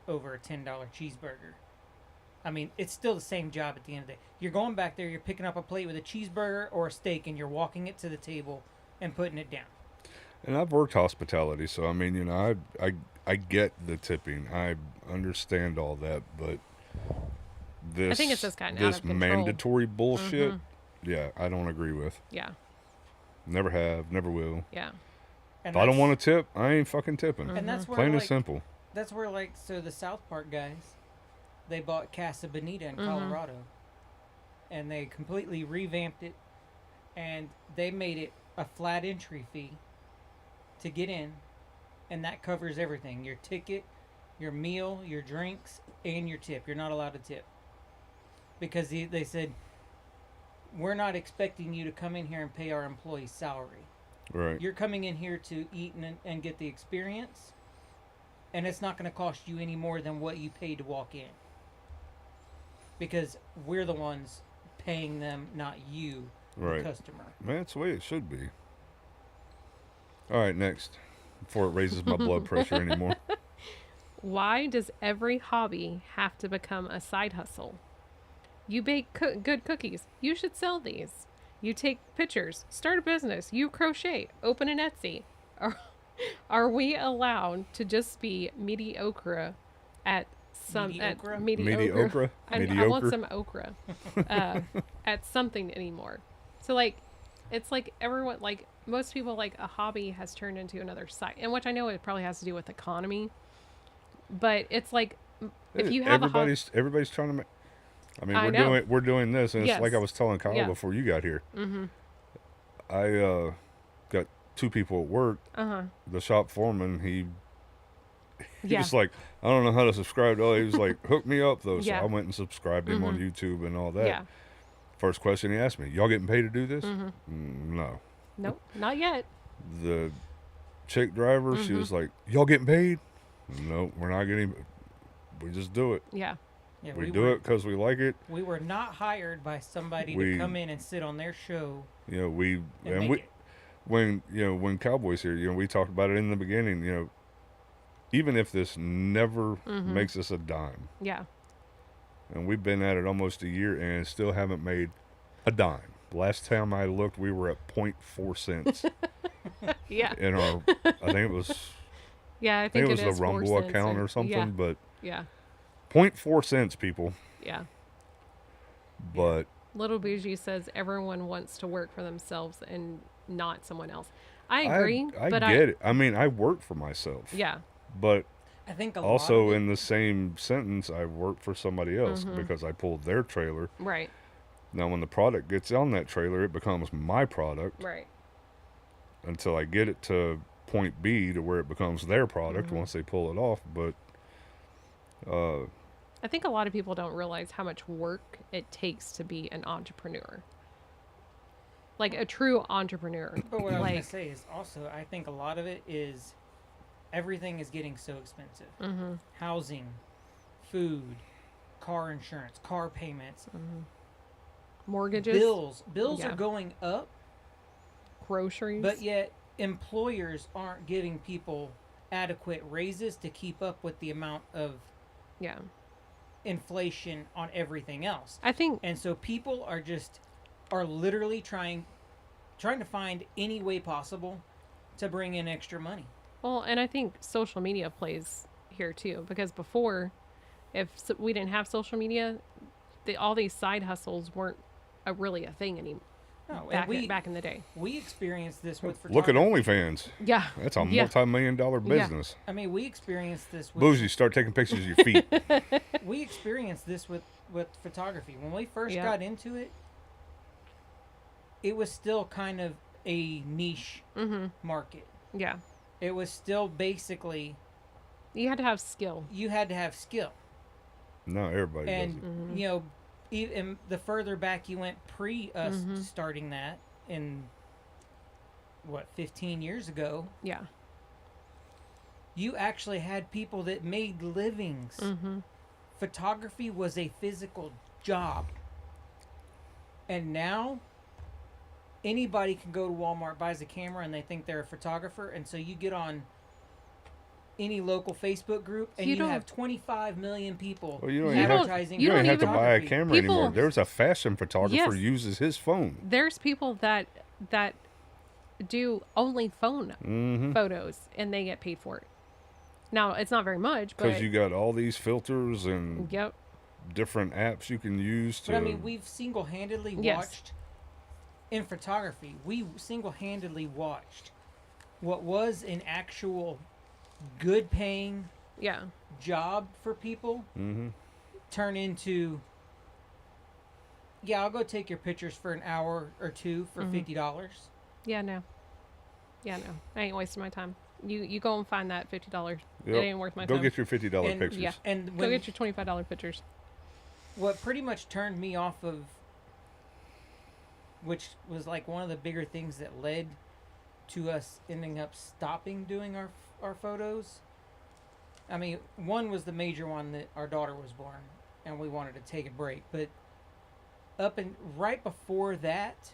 over a $10 cheeseburger. I mean, it's still the same job at the end of the day. You're going back there, you're picking up a plate with a cheeseburger or a steak, and you're walking it to the table and putting it down. And I've worked hospitality, so I mean, you know, I get the tipping. I understand all that, but this I think it's just gotten out this of control. mandatory bullshit, yeah, I don't agree with. yeah. Never have, never will. Yeah. And If I don't that's- want to tip, I ain't fucking tipping. And that's where Plain and like, simple. that's where like so the South Park guys, they bought Casa Bonita in Colorado, and they completely revamped it, and they made it a flat entry fee to get in, and that covers everything: your ticket, your meal, your drinks, and your tip. You're not allowed to tip because they said we're not expecting you to come in here and pay our employees' salary. Right. You're coming in here to eat and get the experience, and it's not going to cost you any more than what you paid to walk in. Because we're the ones paying them, not you, Right. the customer. Man, that's the way it should be. All right, next. Before it raises my blood pressure anymore. Why does every hobby have to become a side hustle? You bake good cookies. You should sell these. You take pictures. Start a business. You crochet. Open an Etsy. Are we allowed to just be mediocre at some Mediocre? at Mediocre? I Mediocre? want some okra at something anymore. So like, it's like everyone like most people like a hobby has turned into another side, and which I know it probably has to do with economy. But it's like if you have everybody's trying to make. I mean, I know. we're doing this, and it's like I Yes. was telling Kyle Yeah. before you got here. I got 2 people at work. The shop foreman, he Yeah. was like, I don't know how to subscribe to all. He was like, hook me up though. So Yeah. I went and subscribed him on YouTube and all that. Yeah. First question he asked me, y'all getting paid to do this? Mm-hmm. No. Nope, not yet. The chick driver, she was like, y'all getting paid? No, we're not getting. We just do it. Yeah. Yeah, We do it because we like it. We were not hired by somebody to We- come in and sit on their show You know, we and and make we it. when Cowboys here, we talked about it in the beginning. Even if this never makes us a dime, Yeah. and we've been at it almost a year and still haven't made a dime. Last time I looked, we were at 0.4 cents Yeah. in our. I think it was. Yeah, I I think think it was it the is 4 Rumble cents account or something, Yeah. but Yeah. 0.4 cents, people. Yeah. But Little Bougie says everyone wants to work for themselves and not someone else. I agree, I but get it. I mean, I work for myself. Yeah. But I think also lot of in the same sentence, I work for somebody else because I pulled their trailer. Right. Now, when the product gets on that trailer, it becomes my product Right. until I get it to point B to where it becomes their product once they pull it off. But I think a lot of people don't realize how much work it takes to be an entrepreneur. Like a true entrepreneur. But what I was like gonna say is also, I think a lot of it is everything is getting so expensive. Housing, food, car insurance, car payments, mortgages, bills Yeah. are going up, groceries. but yet employers aren't giving people adequate raises to keep up with the amount of yeah. inflation on everything else. I think And so people are literally trying to find any way possible to bring in extra money. well, and I think social media plays here too because before we didn't have social media, all these side hustles weren't really a thing anymore. No, Back in the day. we experienced this with look at photography. OnlyFans. Yeah. That's a Yeah. multi-million-dollar business. I mean, we experienced this with Bougie, start taking pictures of your feet. we experienced this with photography. When we first Yeah. got into it, it was still kind of a niche market. Yeah. It was still basically You had to have skill. you had to have skill. No, everybody does it. And even the further back you went pre us starting that in 15 years ago, Yeah. you actually had people that made livings. Photography was a physical job. And now anybody can go to Walmart, buys a camera, and they think they're a photographer, and so you get on any local Facebook group and You you don't- have 25 million people Well, you don't even advertising. You you don't don't have to even- buy a photography. camera People- anymore. There's a fashion photographer Yes. uses his phone. There's people that do only phone photos and they get paid for it. Now, it's not very much, Because but you got all these filters and yep. different apps you can use to. But I mean, we've single-handedly Yes. watched in photography. We single-handedly watched what was an actual good-paying Yeah. job for people turn into, yeah, I'll go take your pictures for an hour or two for $50. Yeah, no. Yeah, no. I ain't wasting my time. You go and find that $50. Yep. It ain't worth my Go time. get your $50 And- pictures. Yeah. And Go when, get your $25 pictures. what pretty much turned me off of, which was like one of the bigger things that led to us ending up stopping doing our photos. I mean, one was the major one that our daughter was born and we wanted to take a break, but right before that,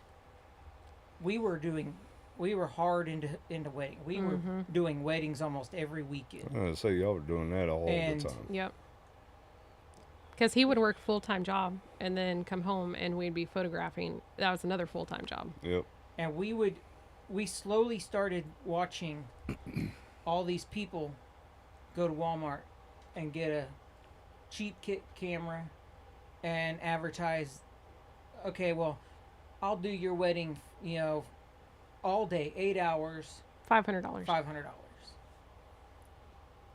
we were hard into wedding. We were doing weddings almost every weekend. I was gonna say y'all were doing that all And- the time. Yep. Because he would work full-time job and then come home and we'd be photographing. That was another full-time job. Yep. And we slowly started watching all these people go to Walmart and get a cheap kit camera and advertise, okay, well, I'll do your wedding, all day, 8 hours, $500. $500.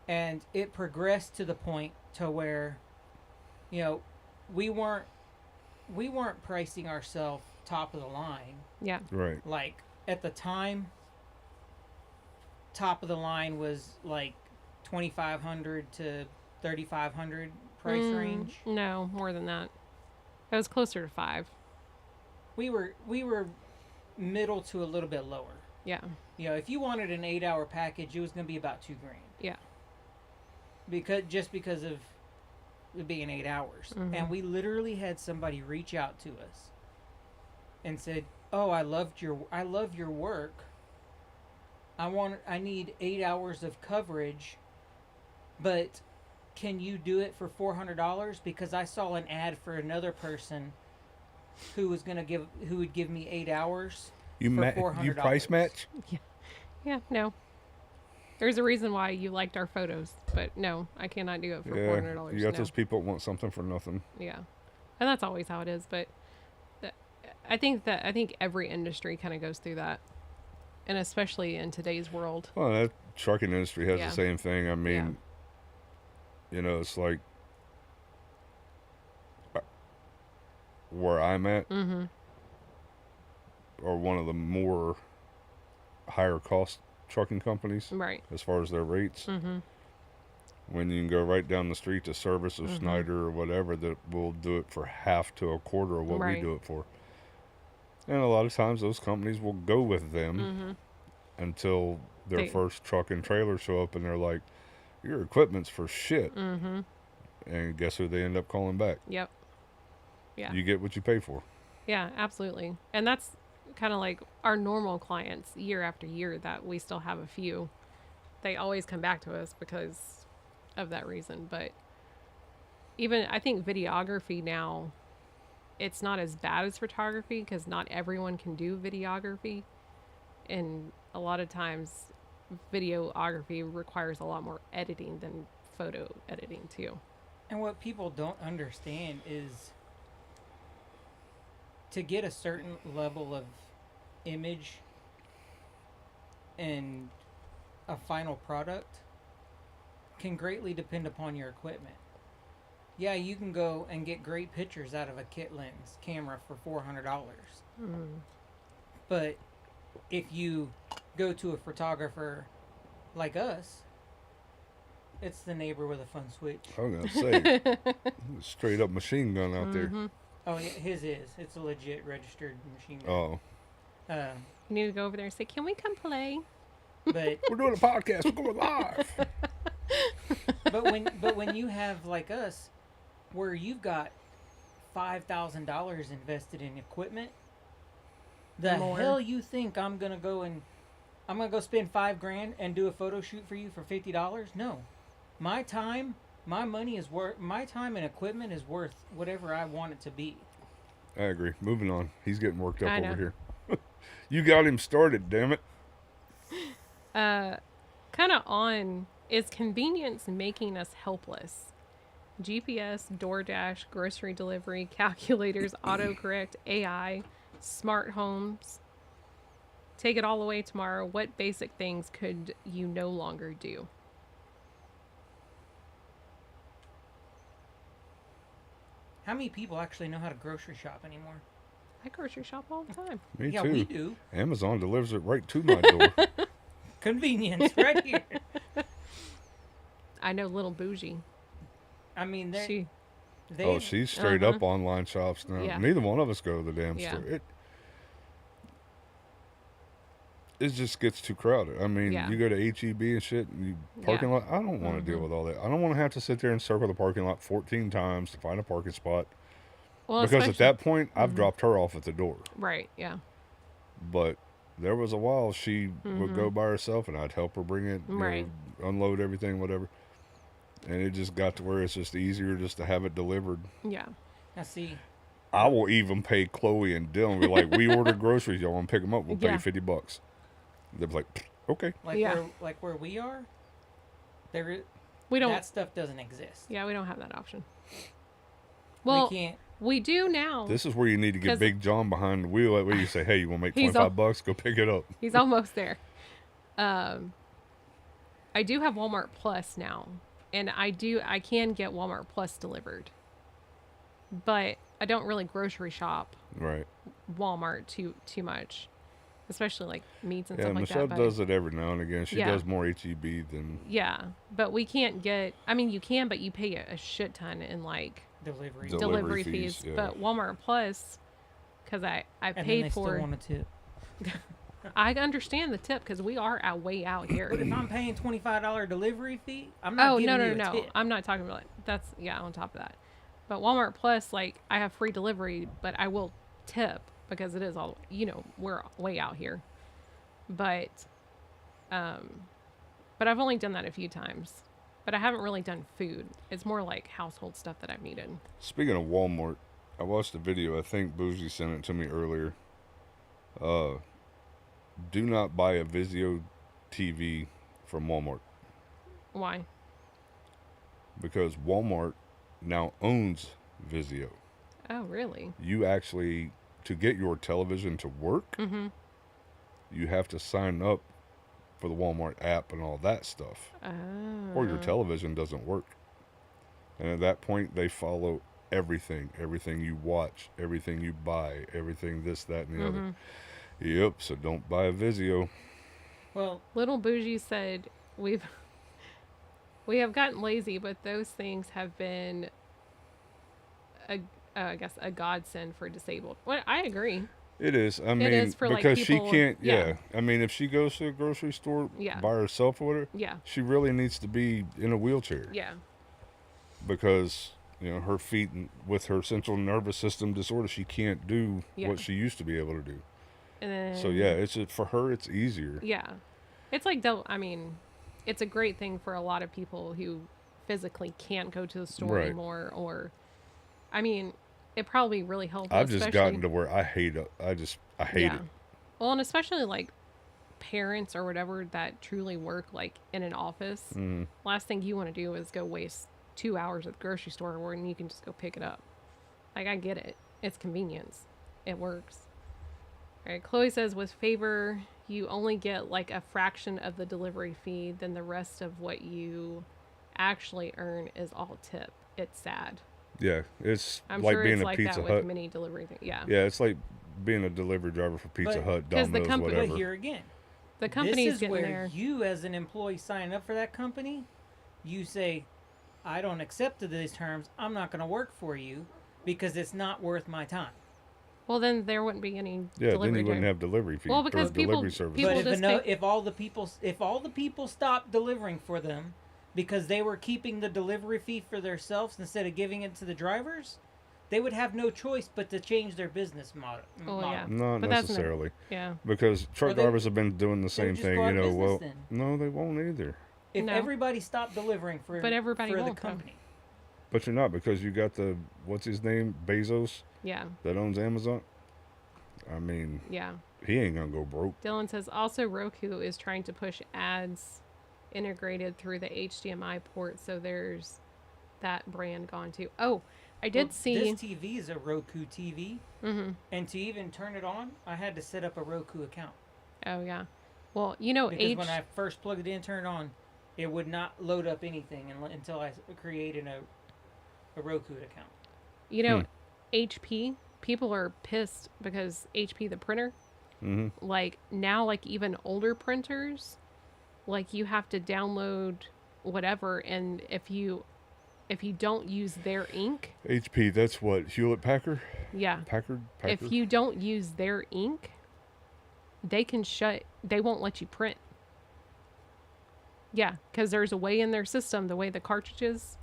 And it progressed to the point to where, we weren't pricing ourselves top of the line. Yeah. Right. Like at the time, top of the line was like 2,500 to 3,500 price range. No, more than that. It was closer to 5. we were middle to a little bit lower. Yeah. You know, if you wanted an 8-hour package, it was going to be about $2,000. Yeah. Because of it being 8 hours. And we literally had somebody reach out to us and said, "Oh, I love your work. I need 8 hours of coverage, but can you do it for $400? Because I saw an ad for another person who would give me 8 hours You for $400. You price match? Yeah. No. There's a reason why you liked our photos, but no, I cannot do it for $400. You got no. those people that want something for nothing. Yeah, and that's always how it is. But I think every industry kind of goes through that, and especially in today's world. Well, that trucking industry has Yeah. the same thing. I mean, you know, it's like where I'm at, or one of the more higher cost trucking companies, Right. as far as their rates. When you can go right down the street to Service or Snyder or whatever, that will do it for half to a quarter of what we Right. do it for. And a lot of times those companies will go with them until their first truck and trailer show up and they're like, your equipment's for shit. And guess who they end up calling back? Yep. Yeah. You get what you pay for. Yeah, absolutely. And that's kind of like our normal clients year after year that we still have a few. They always come back to us because of that reason. But even I think videography now, it's not as bad as photography because not everyone can do videography. And a lot of times videography requires a lot more editing than photo editing too. And what people don't understand is to get a certain level of image and a final product can greatly depend upon your equipment. Yeah, you can go and get great pictures out of a kit lens camera for $400. But if you go to a photographer like us, it's the neighbor with a fun switch. I was going to say, straight up machine gun out there. Oh, yeah, his is. It's a legit registered machine gun. Oh, You need to go over there and say, "Can we come play?" But we're doing a podcast. We're going live. but when you have like us, where you've got $5,000 invested in equipment, the More. hell you think I'm gonna go spend $5,000 and do a photo shoot for you for $50? No, my time, my money is worth. My time and equipment is worth whatever I want it to be. I agree. Moving on. He's getting worked up I know. over here. You got him started, damn it. Kind of on, is convenience making us helpless? GPS, DoorDash, grocery delivery, calculators, autocorrect, AI, smart homes. Take it all away tomorrow. What basic things could you no longer do? How many people actually know how to grocery shop anymore? I grocery shop all the time. Me Yeah, too. we do. Amazon delivers it right to my door. Convenience right here. I know little bougie. I mean, She, Oh, she's straight up online shops now. Yeah. Neither one of us go to the damn Yeah. store. It just gets too crowded. I mean, Yeah. you go to HEB and shit, and you parking lot. I don't want to deal with all that. I don't want to have to sit there and circle the parking lot 14 times to find a parking spot. well, Because at especially- that point, I've dropped her off at the door. right, yeah, But there was a while she would go by herself, and I'd help her bring it, Right. unload everything, whatever. And it just got to where it's just easier just to have it delivered. yeah, Now see, I will even pay Chloe and Dylan. We're like, we ordered groceries. Y'all want to pick them up? We'll pay Yeah. you $50. They're like, okay. Yeah. where we are, we don't. that stuff doesn't exist. Yeah, we don't have that option. Well, we can't. we do now. This is where you need to get 'Cause- Big John behind the wheel. That way you say, hey, you want to make He's $25? Go pick it up. He's almost there. I do have Walmart Plus now, and I can get Walmart Plus delivered, but I don't really grocery shop Right. Walmart too much, especially like meats and Yeah, stuff like Michelle that. does it every now and again. She Yeah. does more HEB than... Yeah, but we can't get. I mean, you can, but you pay a shit ton in like Delivery. Del- delivery fees, fees. yeah. But Walmart Plus because I And then paid they for. still want a tip. I understand the tip because we are way out here. But if I'm paying $25 delivery fee, I'm not Oh, giving no, you no, a no. tip. I'm not talking about that's, yeah, on top of that. But Walmart Plus, like, I have free delivery, but I will tip because it is all, we're way out here. But I've only done that a few times. But I haven't really done food. It's more like household stuff that I've needed. Speaking of Walmart, I watched a video. I think Boozy sent it to me earlier. Do not buy a Vizio TV from Walmart Why? because Walmart now owns Vizio. Oh, really? You actually, to get your television to work, Mm-hmm. you have to sign up for the Walmart app and all that stuff, Oh. or your television doesn't work. And at that point, they follow everything you watch, everything you buy, everything this, that, and the other. Yep, so don't buy a Vizio. Well, Little Bougie said we have gotten lazy, but those things have been I guess a godsend for disabled. Well, I agree. It is. I mean, is for, like, because people- she can't. yeah. Yeah. I mean, if she goes to a grocery store Yeah. by herself or whatever, Yeah. she really needs to be in a wheelchair Yeah. because her feet, with her central nervous system disorder, she can't do Yeah. what she used to be able to do. And then, So yeah, it's just, for her, it's easier. yeah, it's like I mean, it's a great thing for a lot of people who physically can't go to the store Right. anymore, or, I mean, it probably really helpful. I've just especially- gotten to where I hate it. I hate yeah. it. Well, and especially like parents or whatever that truly work like in an office. Last thing you want to do is go waste 2 hours at the grocery store where you can just go pick it up. Like, I get it. It's convenience. It works. All right. Chloe says with Favor, you only get like a fraction of the delivery fee. Then the rest of what you actually earn is all tip. It's sad. Yeah, it's I'm like sure being it's a like Pizza that Hut. with many delivery things. Yeah. Yeah, it's like being a delivery driver for Pizza But- Hut, 'cause the Domino's, company- whatever. but here again, The company's this is getting where there. you, as an employee, sign up for that company. You say, "I don't accept these terms. I'm not going to work for you because it's not worth my time." Well, then there wouldn't be any Yeah, delivery then you wouldn't time. have delivery fees Well, or because delivery service. people But just think- if all the people stopped delivering for them because they were keeping the delivery fee for themselves instead of giving it to the drivers, they would have no choice but to change their business model. Oh, yeah. Not But that's not- necessarily. Yeah. Because truck Well, they- drivers have been doing the they same would just thing, go out you of know. business Well, then. no, they won't either. If No. everybody stopped delivering for But everybody for the won't, though. company, But you're not, because you got the, what's his name, Bezos, Yeah. that owns Amazon. I mean, Yeah. he ain't gonna go broke. Dylan says also Roku is trying to push ads integrated through the HDMI port, so there's that brand gone too. Oh, I did Well, see. this TV is a Roku TV, and to even turn it on, I had to set up a Roku account Oh yeah. Well, because when I first plugged it in, turned it on, it would not load up anything until I created a Roku account. HP, people are pissed because HP the printer, Mm-hmm. like now, like even older printers, like you have to download whatever, and if you don't use their ink, HP, that's what, Hewlett Packard? yeah, Packard? if you don't use their ink, they won't let you print. Yeah, because there's a way in their system, the way the cartridges,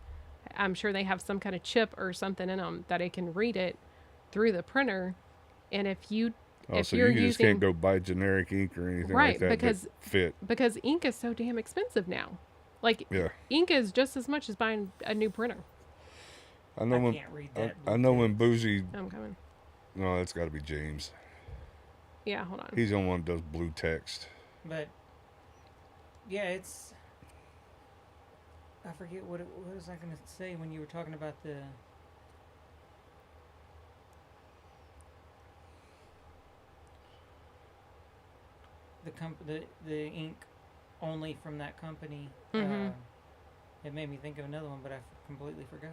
I'm sure they have some kind of chip or something in them that it can read it through the printer. And if Oh, if so you're you just using, can't go buy generic ink or anything Right, like that because- that fit. because ink is so damn expensive now. Like Yeah. ink is just as much as buying a new printer. I know I when can't read that. I know when Boozy, I'm coming. no, it's got to be James. Yeah, hold on. He's the only one that does blue text. But yeah, it's. I forget what was I going to say when you were talking about the the ink only from that company. It made me think of another one, but I completely forgot.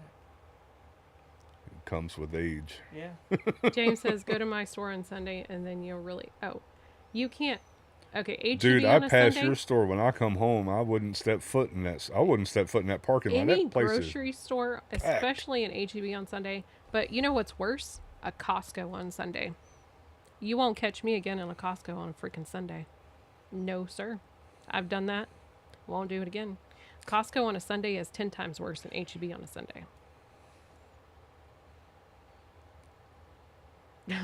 It comes with age. Yeah. James says, "Go to my store on Sunday, and then you'll really." Oh, you can't. Okay, HEB Dude, on I a pass Sunday. your store when I come home. I wouldn't step foot in that. I wouldn't step foot in that parking lot. Any That place is grocery store, especially an HEB on Sunday. But you know what's worse? A Costco on Sunday. You won't catch me again in a Costco on a freaking Sunday. No, sir. I've done that. Won't do it again. Costco on a Sunday is 10 times worse than HEB on a Sunday.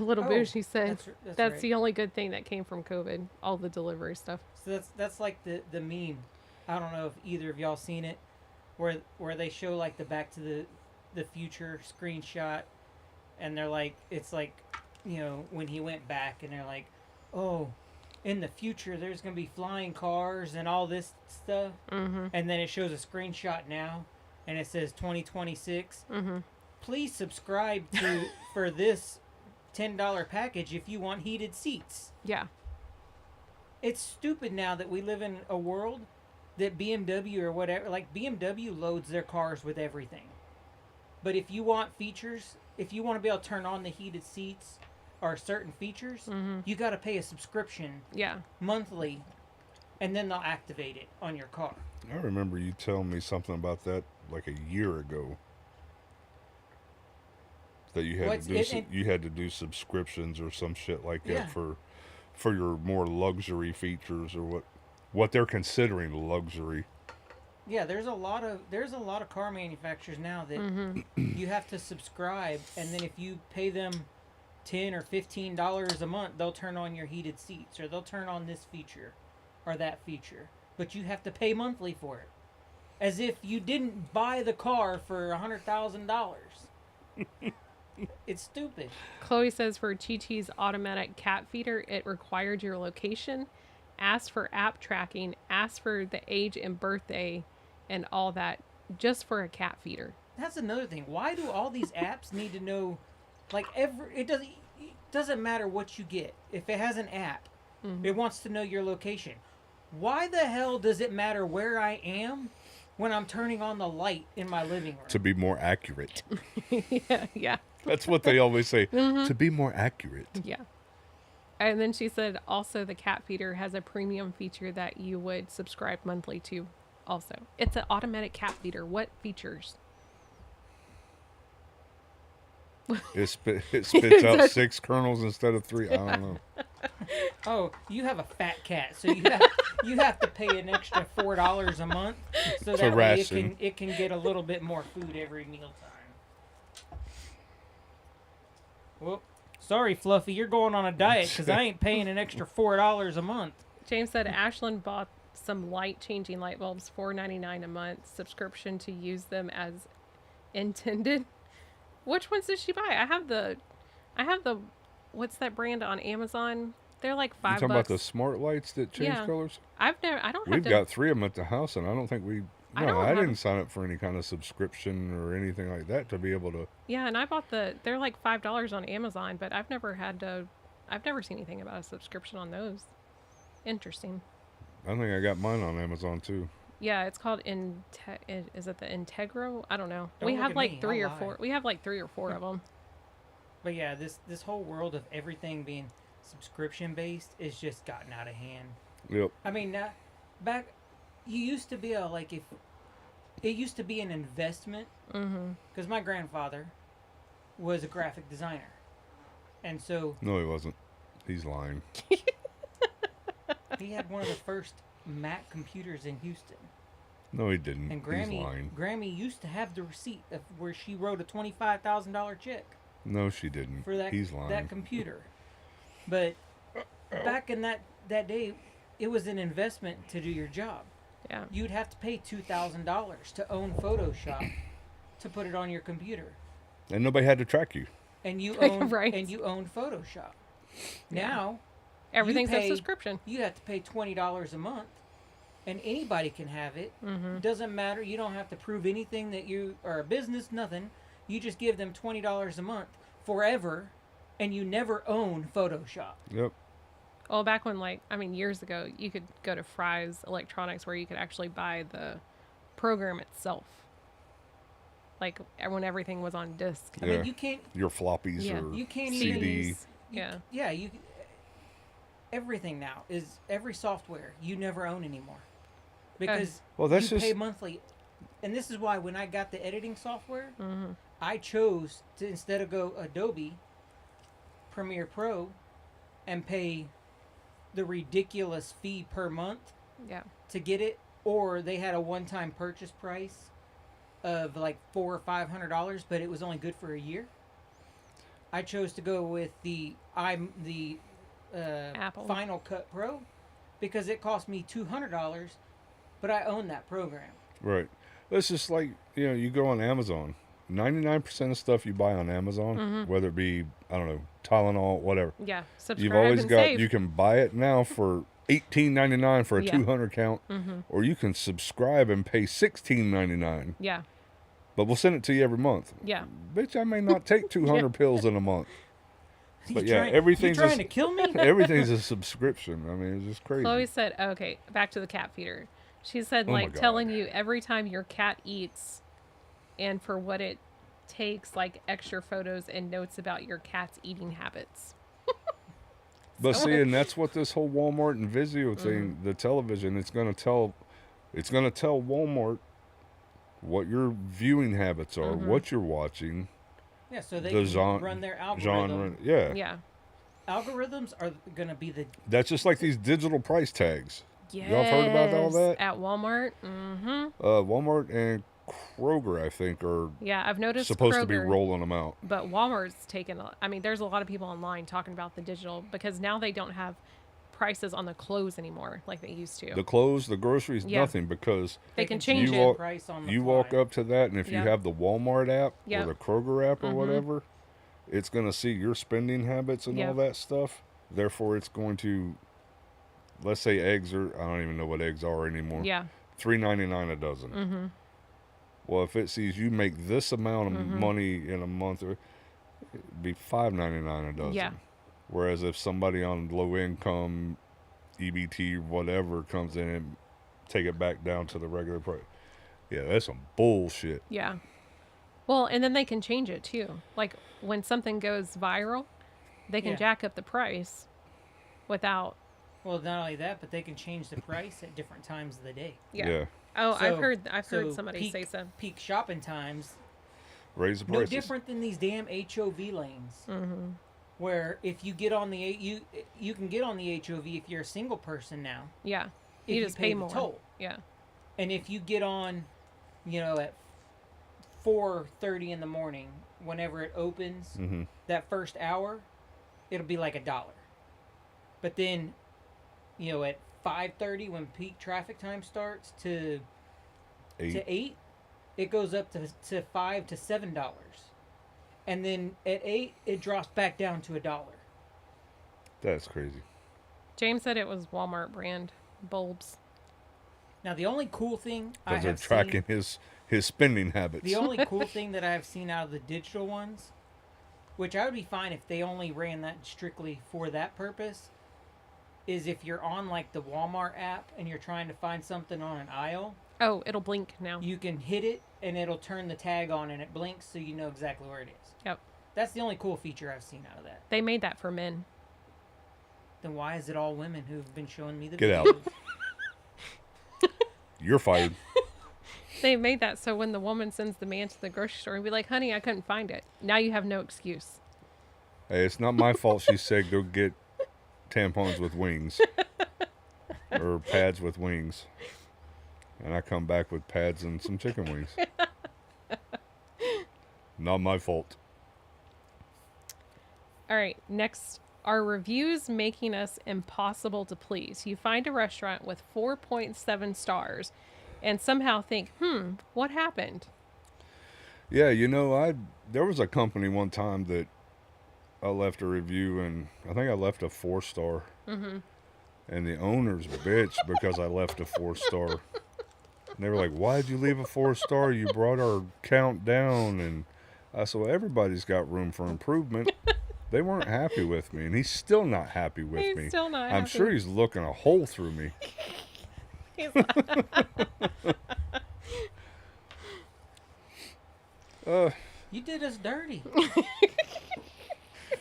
Little Oh, Bougie said that's that's the only good thing that came from COVID. All the delivery stuff. So that's like the meme. I don't know if either of y'all seen it, where they show like the Back to the Future screenshot, and they're like, it's like, you know, when he went back, and they're like, oh, in the future there's gonna be flying cars and all this stuff, and then it shows a screenshot now, and it says 2026. Please subscribe to for this $10 package if you want heated seats. Yeah. It's stupid now that we live in a world that BMW or whatever, like BMW loads their cars with everything. But if you want features, if you want to be able to turn on the heated seats or certain features, you got to pay a subscription Yeah. monthly, and then they'll activate it on your car. I remember you telling me something about that like a year ago. That you had you had to do subscriptions or some shit like that for your more luxury features or what they're considering luxury. Yeah, there's a lot of car manufacturers now that you have to subscribe, and then if you pay them $10 or $15 a month, they'll turn on your heated seats, or they'll turn on this feature or that feature. But you have to pay monthly for it, as if you didn't buy the car for $100,000. It's stupid. Chloe says for TT's automatic cat feeder, it required your location, asked for app tracking, asked for the age and birthday, and all that, just for a cat feeder. That's another thing. Why do all these apps need to know? Like it doesn't matter what you get. If it has an app, it wants to know your location. Why the hell does it matter where I am when I'm turning on the light in my living room? To be more accurate. Yeah. That's what they always say. To be more accurate. Yeah. And then she said also the cat feeder has a premium feature that you would subscribe monthly to also. It's an automatic cat feeder. What features? It spits out 6 kernels instead of 3. I don't know. Oh, you have a fat cat, so you have to pay an extra $4 a month, so that way ration. it can get a little bit more food every mealtime. Well, sorry, Fluffy, you're going on a diet because I ain't paying an extra $4 a month. James said Ashlyn bought some changing light bulbs, $4.99 a month, subscription to use them as intended. Which ones did she buy? I have the what's that brand on Amazon? They're like $5. You talking about the smart lights that change colors? I don't have We've got 3 of them at the house, and I don't think I didn't sign up for any kind of subscription or anything like that to be able to. Yeah, and I bought they're like $5 on Amazon, but I've never seen anything about a subscription on those. Interesting. I think I got mine on Amazon too. Yeah, it's called is it the Integro? I don't know. Don't We look have at like me, 3 I'll or 4. lie. We have like 3 or 4 of them. But yeah, this whole world of everything being subscription based is just gotten out of hand. Yep. I mean, you used to be if it used to be an investment, because my grandfather was a graphic designer, and so No, he wasn't. He's lying. he had one of the first Mac computers in Houston. No, he didn't. And He's lying. Grammy used to have the receipt of where she wrote a $25,000 check No, she didn't. for that He's lying. that computer. But back in that day, it was an investment to do your job. Yeah. You'd have to pay $2,000 to own Photoshop to put it on your computer, And nobody had to track you. and you own Right. and you own Photoshop. Yeah. Now Everything's pay- a subscription. you have to pay $20 a month, and anybody can have it. Doesn't matter. You don't have to prove anything that you are a business. Nothing. You just give them $20 a month forever, and you never own Photoshop. Yep. Well, back when years ago, you could go to Fry's Electronics where you could actually buy the program itself. Like when everything was on disc. I mean, you can't. Your floppies Yeah. or You can't CD. even. Yeah. Yeah. Everything now is every software you never own anymore, because Well, that's you just pay monthly, and this is why when I got the editing software, I chose to, instead of go Adobe Premiere Pro, and pay the ridiculous fee per month Yeah. to get it, or they had a one-time purchase price of like $400 or $500, but it was only good for a year. I chose to go with the Apple. Final Cut Pro because it cost me $200, but I own that program. Right. It's just like, you go on Amazon. 99% of stuff you buy on Amazon, whether it be, I don't know, Tylenol, whatever. Yeah. Subscribe You've always and got, save. you can buy it now for $18.99 for a Yeah. 200 count, or you can subscribe and pay $16.99. Yeah. But we'll send it to you every month. Yeah. Bitch, I may not take 200 pills in a month. But You yeah, trying- everything's you trying to kill me? everything's a subscription. I mean, it's just crazy. Chloe said, okay, back to the cat feeder. She said, Oh my like, God. telling you every time your cat eats and for what it takes, like, extra photos and notes about your cat's eating habits. But see, and that's what this whole Walmart and Vizio thing, the television, it's gonna tell Walmart what your viewing habits are, what you're watching, Yeah, so they the can run their algorithm. genre. Yeah. Yeah. Algorithms are going to be the That's just like these digital price tags. Yes. Y'all have heard about all that? At Walmart? Mm-hmm. Walmart and Kroger, I think, are Yeah, I've noticed supposed to be Kroger, rolling them out. But Walmart's taken, I mean, there's a lot of people online talking about the digital because now they don't have prices on the clothes anymore like they used to. The clothes, the groceries, Yeah. nothing, because They can change you it. walk, price on the you fly. walk up to that, and if Yep. you have the Walmart app Yep. or the Kroger app or whatever, it's going to see your spending habits and all Yep. that stuff. Therefore, it's going to, let's say eggs are, I don't even know what eggs are anymore. Yeah. $3.99 a dozen. Mm-hmm. Well, if it sees you make this amount of money in a month, it'd be $5.99 a dozen. Yeah. Whereas if somebody on low income, EBT, whatever, comes in and take it back down to the regular price, yeah, that's some bullshit. Yeah. Well, and then they can change it too. Like when something goes viral, they can Yeah. jack up the price without. Well, not only that, but they can change the price at different times of the day. Yeah. Oh, I've So- heard so somebody peak, say so. Peak shopping times, Raise the no prices. different than these damn HOV lanes. Mm-hmm. Where if you get on the you can get on the HOV if you're a single person now, Yeah. if You just pay pay the more. toll. Yeah. And if you get on, at 4:30 in the morning, whenever it opens, that first hour, it'll be like $1. But then, at 5:30 when peak traffic time starts to 8, it goes up to $5 to $7. And then at 8 it drops back down to $1. That's crazy. James said it was Walmart brand bulbs. Now the only cool thing I Because they're have tracking seen, his spending habits. the only cool thing that I've seen out of the digital ones, which I would be fine if they only ran that strictly for that purpose, is if you're on like the Walmart app and you're trying to find something on an aisle, Oh, it'll blink now. you can hit it and it'll turn the tag on and it blinks so you know exactly where it is. Yep. That's the only cool feature I've seen out of that. They made that for men. Then why is it all women who've been showing me the Get out. videos? You're fired. They made that so when the woman sends the man to the grocery store and be like, honey, I couldn't find it. Now you have no excuse. Hey, it's not my fault she said go get tampons with wings. Or pads with wings. And I come back with pads and some chicken wings. Not my fault. All right, next. Are reviews making us impossible to please? You find a restaurant with 4.7 stars and somehow think, what happened? Yeah, there was a company one time that I left a review, and I think I left a 4-star. Mm-hmm. And the owners bitched because I left a 4-star. And they were like, why'd you leave a 4-star? You brought our count down. And I said, well, everybody's got room for improvement. They weren't happy with me, and he's still not happy with He's me. still not I'm happy. sure he's looking a hole through me. He's like, You did us dirty.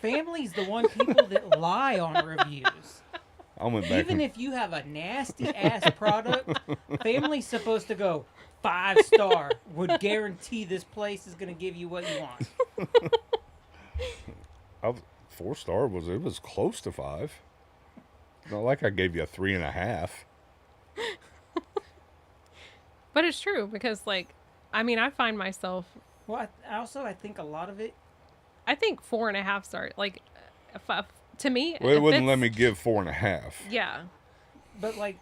Family's the one people that lie on reviews. I went back Even and, if you have a nasty ass product, family's supposed to go 5-star. Would guarantee this place is going to give you what you want. 4-star was close to 5. Not like I gave you a 3.5. But it's true because, like, I mean, I find myself, Well, I think a lot of it. I think 4.5 stars. Like, to me, Well, it if wouldn't let it's- me give 4.5. Yeah. But like,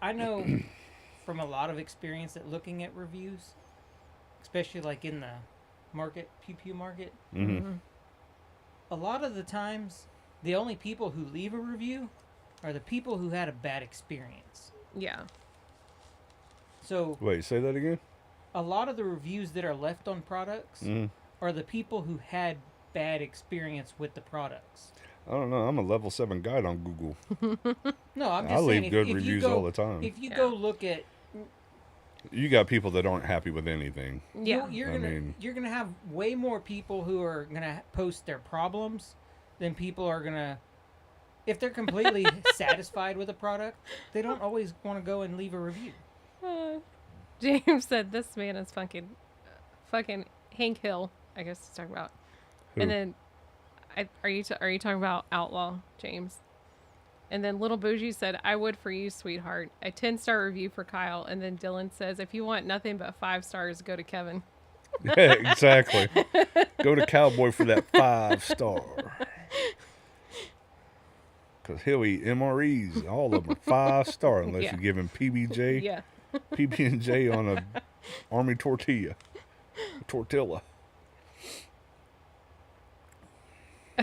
I know from a lot of experience at looking at reviews, especially like in the market, pew pew market, Mm-hmm. a lot of the times, the only people who leave a review are the people who had a bad experience. Yeah. So Wait, say that again? a lot of the reviews that are left on products Mm-hmm. are the people who had bad experience with the products. I don't know. I'm a level 7 guide on Google. No, I'm just I saying leave if, good if reviews you go, all the time. If you Yeah. go look at, You got people that aren't happy with anything. Yeah. you're gonna have way more people who are gonna post their problems than people are gonna. If they're completely satisfied with a product, they don't always want to go and leave a review. James said this man is fucking Hank Hill. I guess to talk about. Who? And then, are you talking about Outlaw, James? And then Little Bougie said, "I would for you, sweetheart." A 10-star review for Kyle. And then Dylan says, "If you want nothing but 5 stars, go to Kevin." Yeah, exactly. Go to Cowboy for that 5-star. Because he'll eat MREs. All of them are 5-star unless Yeah. you give him PB&J. Yeah. PB&J on a Army tortilla.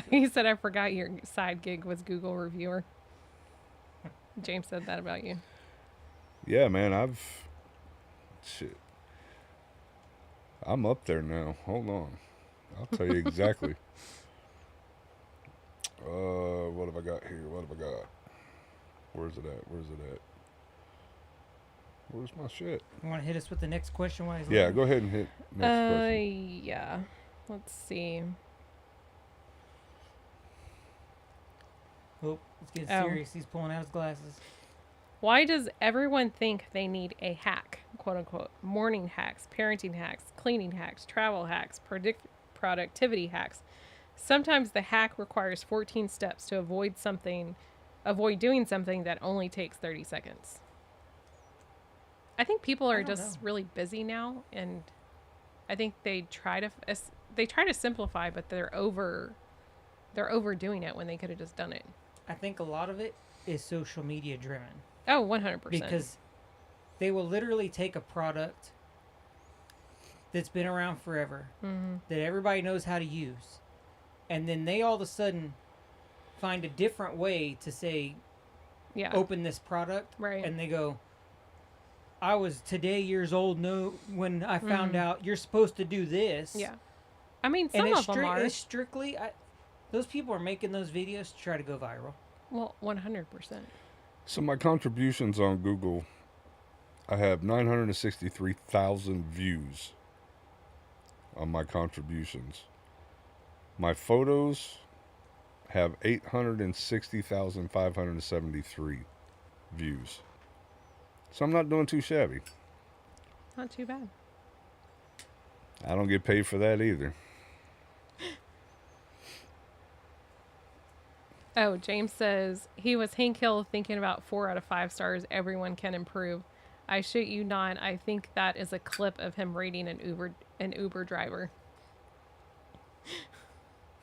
He said, "I forgot your side gig was Google reviewer." James said that about you. Yeah, man, shit. I'm up there now. Hold on. I'll tell you exactly. What have I got here? What have I got? Where's it at? Where's my shit? You want to hit us with the next question? While he's Yeah, looking? go ahead and hit next question. Yeah. Let's see. Oh, it's getting Oh. serious. He's pulling out his glasses. Why does everyone think they need a hack, quote unquote? Morning hacks, parenting hacks, cleaning hacks, travel hacks, productivity hacks. Sometimes the hack requires 14 steps to avoid doing something that only takes 30 seconds. I think people are don't just know. really busy now, and I think they try to simplify, but they're overdoing it when they could have just done it. I think a lot of it is social media driven. Oh, 100%. Because they will literally take a product that's been around forever, that everybody knows how to use, and then they all of a sudden find a different way to say, yeah. open this product, Right. and they go, I was today years old when I found out you're supposed to do this. Yeah. I mean, some And of them are. it's strictly, those people are making those videos to try to go viral. Well, 100%. So my contributions on Google, I have 963,000 views on my contributions. My photos have 860,573 views. So I'm not doing too shabby. Not too bad. I don't get paid for that either. Oh, James says he was Hank Hill thinking about 4 out of 5 stars. Everyone can improve. I shit you not. I think that is a clip of him rating an Uber driver.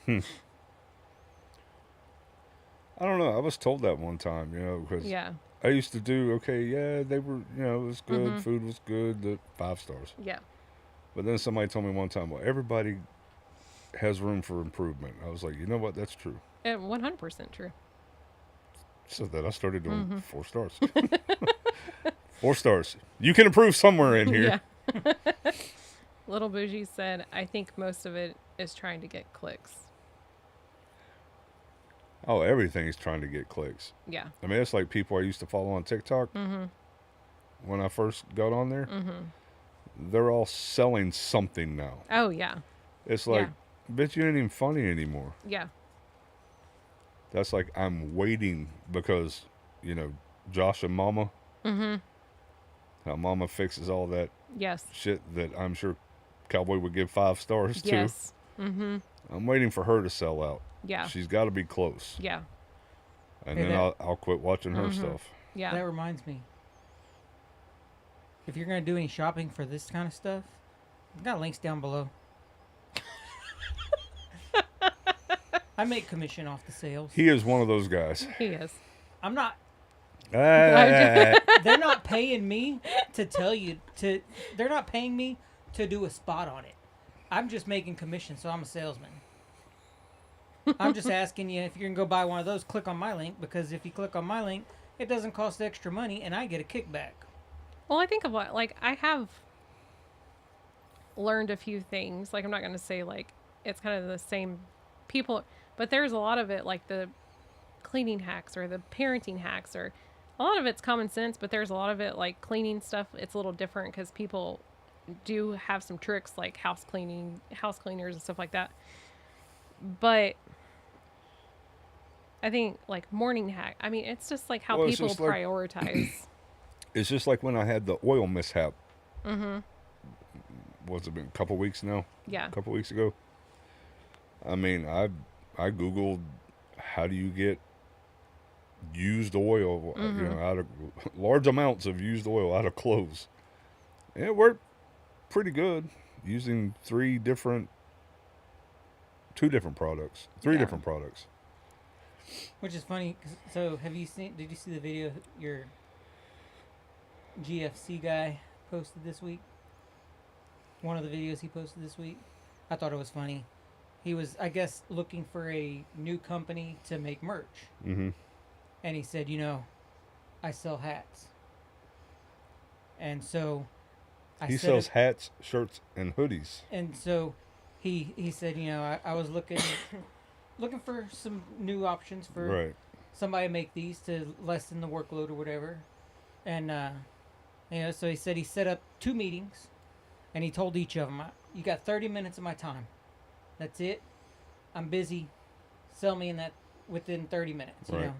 I don't know. I was told that one time, because Yeah. I used to do, okay, yeah, they were, it was good. Food was good, the 5 stars. Yeah. But then somebody told me one time, well, everybody has room for improvement. I was like, you know what? That's true. 100% true. So that I started doing 4 stars. 4 stars. You can improve somewhere in here. Yeah. Little Bougie said, I think most of it is trying to get clicks. Oh, everything's trying to get clicks. Yeah. I mean, it's like people I used to follow on TikTok when I first got on there. They're all selling something now. Oh, yeah. It's like, bitch, you ain't even funny anymore. Yeah. That's like, I'm waiting because, Josh and Mama. How Mama fixes all that Yes. shit that I'm sure Cowboy would give 5 stars to. Yes. Mm-hmm. I'm waiting for her to sell out. Yeah. She's got to be close. Yeah. and Hey, then that- I'll quit watching her stuff. Yeah. That reminds me. If you're gonna do any shopping for this kind of stuff, I've got links down below. I make commission off the sales. He is one of those guys. He is. I'm not. Ah, They're not paying me to tell you to. They're not paying me to do a spot on it. I'm just making commission, so I'm a salesman. I'm just asking you if you're gonna go buy one of those, click on my link, because if you click on my link, it doesn't cost extra money, and I get a kickback. Well, I think of what, like, I have learned a few things. Like, I'm not going to say, like, it's kind of the same people, but there's a lot of it, like the cleaning hacks or the parenting hacks, or a lot of it's common sense, but there's a lot of it, like cleaning stuff, it's a little different because people do have some tricks, like house cleaners and stuff like that. But I think, like, morning hack, I mean, it's just like how Well, it's people just like- prioritize. it's just like when I had the oil mishap. What's it been? A couple weeks now? Yeah. A couple weeks ago. I mean, I googled how do you get used oil, you know, out of large amounts of used oil out of clothes. And it worked pretty good using three different products. Yeah. Different products. Which is funny. 'Cause, so, did you see the video your GFC guy posted this week? One of the videos he posted this week. I thought it was funny. He was, I guess, looking for a new company to make merch. Mm-hmm. And he said, you know, I sell hats. And so He said sells it- hats, shirts, and hoodies. And so he said, you know, I was looking for some new options for Right. somebody to make these to lessen the workload or whatever. And you know, so he said he set up 2 meetings, and he told each of them, "You got 30 minutes of my time. That's it. I'm busy. Sell me in that within 30 minutes." You Right. know,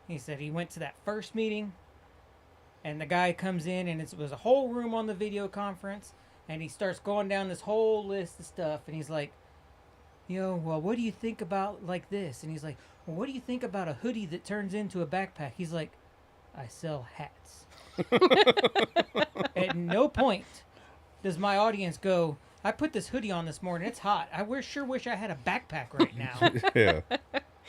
he said he went to that first meeting, and the guy comes in, and it was a whole room on the video conference, and he starts going down this whole list of stuff, and he's like, you know, well, what do you think about like this? And he's like, well, what do you think about a hoodie that turns into a backpack? He's like, I sell hats. At no point does my audience go, I put this hoodie on this morning. It's hot. Sure wish I had a backpack right now. Yeah.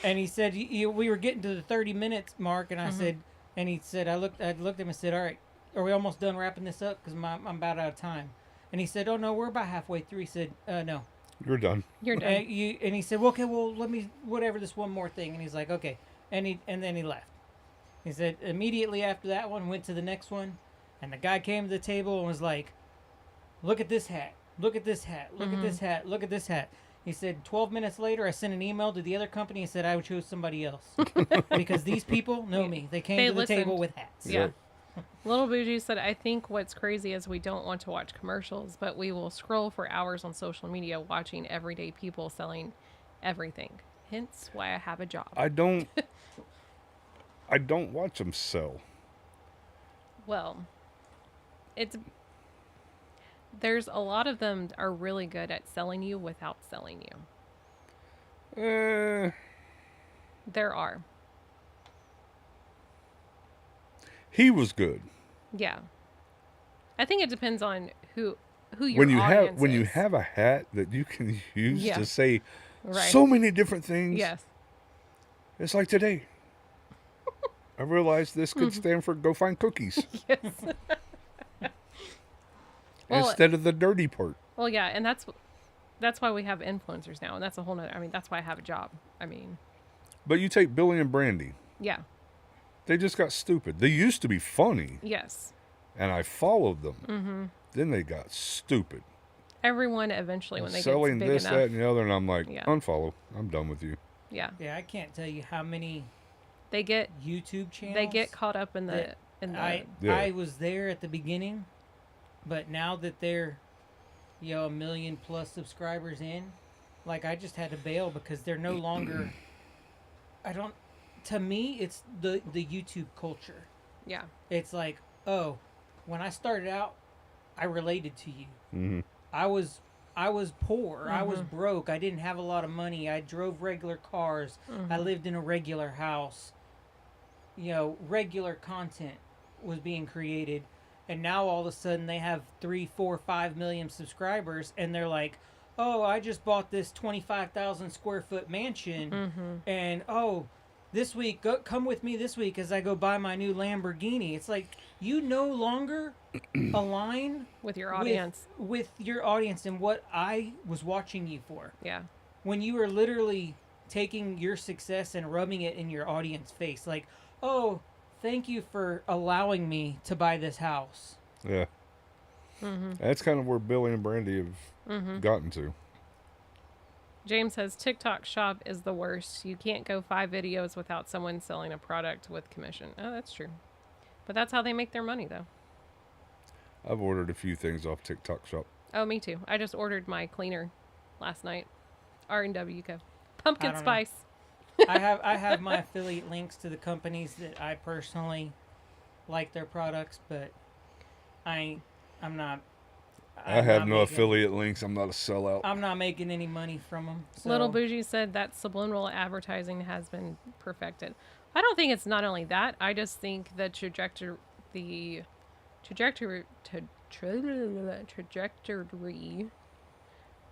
And he said, we were getting to the 30 minutes mark, and I said, and he said, I looked at him and said, all right, are we almost done wrapping this up? Because I'm about out of time. And he said, oh, no, we're about halfway through. He said, no. You're done. You're done. And he said, well, okay, well, let me, whatever, this one more thing. And he's like, okay. And then he left. He said, immediately after that one, went to the next one. And the guy came to the table and was like, look at this hat. Look at this hat. Look at this hat. Look at this hat. He said, 12 minutes later, I sent an email to the other company and said I would choose somebody else. Because these people know me. They came They to the listened. table with hats. Yeah. Yep. Little Bougie said, I think what's crazy is we don't want to watch commercials, but we will scroll for hours on social media watching everyday people selling everything. Hence why I have a job. I don't watch them sell. Well, there's a lot of them are really good at selling you without selling you. There are. He was good. Yeah. I think it depends on who your When you audience is. have a hat that you can use Yeah. to say Right. so many different things. Yes. It's like today. I realized this could stand for go find cookies Yes. Well, instead of the dirty part. Well, yeah, and that's why we have influencers now, and that's a whole nother. I mean, that's why I have a job. I mean, But you take Billy and Brandy. yeah, They just got stupid. They used to be funny, yes. and I followed them. Mm-hmm. Then they got stupid. Everyone eventually, when they Selling get big this, enough, that, and the other, and I'm like, Yeah. unfollow. I'm done with you. yeah, Yeah, I can't tell you how many they get YouTube channels. they get caught up in the that Yeah. I was there at the beginning, but now that they're, you know, 1 million plus subscribers in, like I just had to bail because they're no longer. To me, it's the YouTube culture. yeah, It's like, oh, when I started out, I related to you. Mm-hmm. I was poor. I was broke. I didn't have a lot of money. I drove regular cars. I lived in a regular house. regular content was being created, and now all of a sudden they have 3, 4, 5 million subscribers, and they're like, "Oh, I just bought this 25,000 square foot mansion, and this week, come with me this week as I go buy my new Lamborghini." It's like you no longer align With your audience. with your audience and what I was watching you for. Yeah. When you were literally taking your success and rubbing it in your audience face, like, "Oh, thank you for allowing me to buy this house." Yeah. That's kind of where Billy and Brandy have gotten to. James says TikTok shop is the worst. You can't go 5 videos without someone selling a product with commission. Oh, that's true. But that's how they make their money, though. I've ordered a few things off TikTok shop. Oh, me too. I just ordered my cleaner last night. R&W Co. Pumpkin I don't know. spice. I have my affiliate links to the companies that I personally like their products, but I'm not. I have no affiliate links. I'm not a sellout. I'm not making any money from them. So. Little Bougie said that subliminal advertising has been perfected. I don't think it's not only that. I just think the trajectory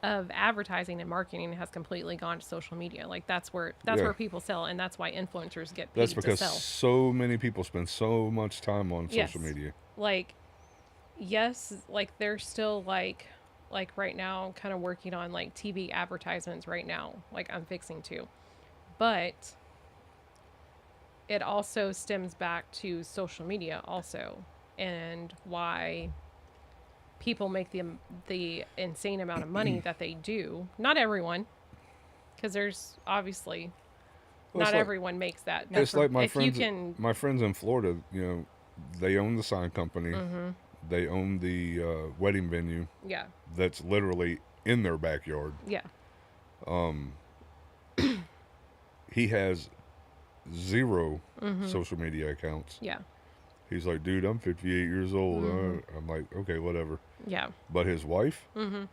of advertising and marketing has completely gone to social media. Like that's where people sell, and that's why influencers get paid That's because to sell. so many people spend so much time on Yes. social media. Like, yes, like they're still like right now kind of working on like TV advertisements right now. Like I'm fixing to, but it also stems back to social media also, and why people make the insane amount of money that they do. Not everyone, because there's obviously Well, it's not like- everyone makes that. It's like my if you friends. can, My friends in Florida, they own the sign company. Mm-hmm. They own the wedding venue yeah, that's literally in their backyard. yeah, He has 0 social media accounts. yeah, He's like, dude, I'm 58 years old. Mm-hmm. I'm like, okay, whatever. yeah, But his wife Mm-hmm.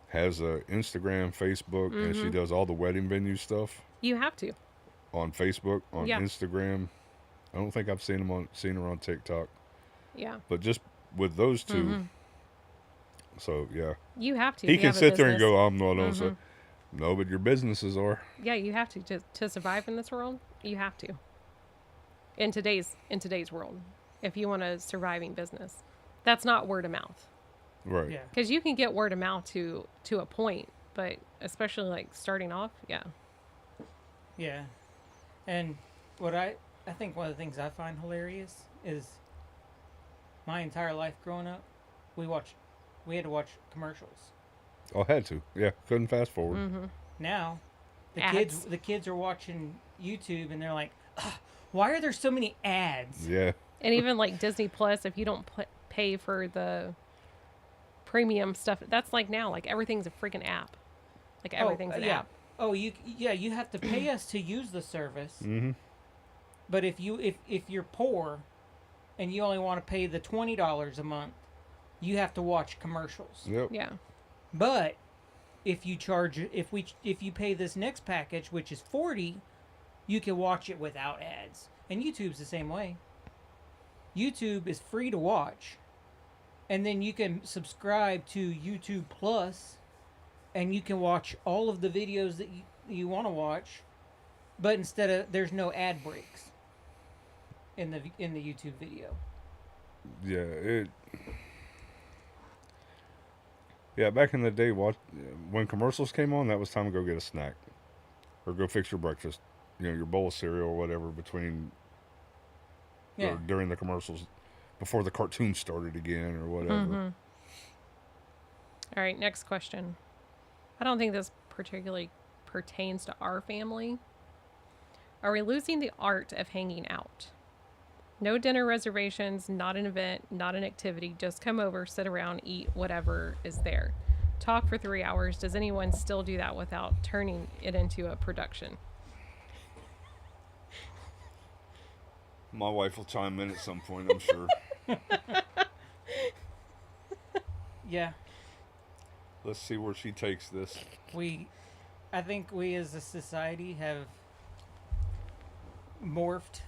has a Instagram, Facebook, and she does all the wedding venue stuff you have to. on Facebook, on Yeah. Instagram. I don't think I've seen her on TikTok, Yeah, but just with those 2. Mm-hmm. So yeah, you have to. he if you can have a sit there and business. go, I'm not on. So no, but your businesses are. Yeah, you have to survive in this world. You have to. In today's world, if you want a surviving business, that's not word of mouth. Right. Yeah. Because you can get word of mouth to a point, but especially like starting off, yeah. Yeah. And what I think one of the things I find hilarious is my entire life growing up, we had to watch commercials. I had to. Yeah, couldn't fast forward. Mm-hmm. Now, Ads. the kids are watching YouTube and they're like, "Ugh, why are there so many ads?" Yeah. And even like Disney Plus, if you don't pay for the premium stuff, that's like now, like everything's a freaking app. Like everything's an yeah. app. Oh, you have to pay us to use the service. Mm-hmm. But if you're poor and you only want to pay the $20 a month, you have to watch commercials. Yep. Yeah. But if you pay this next package, which is $40, you can watch it without ads. And YouTube's the same way. YouTube is free to watch. And then you can subscribe to YouTube Plus, and you can watch all of the videos that you want to watch, but there's no ad breaks in the YouTube video. Yeah. Yeah, back in the day, when commercials came on, that was time to go get a snack or go fix your breakfast. Your bowl of cereal or whatever between Yeah. or during the commercials before the cartoon started again or whatever. Mm-hmm. All right, next question. I don't think this particularly pertains to our family. Are we losing the art of hanging out? No dinner reservations, not an event, not an activity. Just come over, sit around, eat whatever is there. Talk for 3 hours. Does anyone still do that without turning it into a production? My wife will chime in at some point, I'm sure. Yeah. Let's see where she takes this. I think we as a society have morphed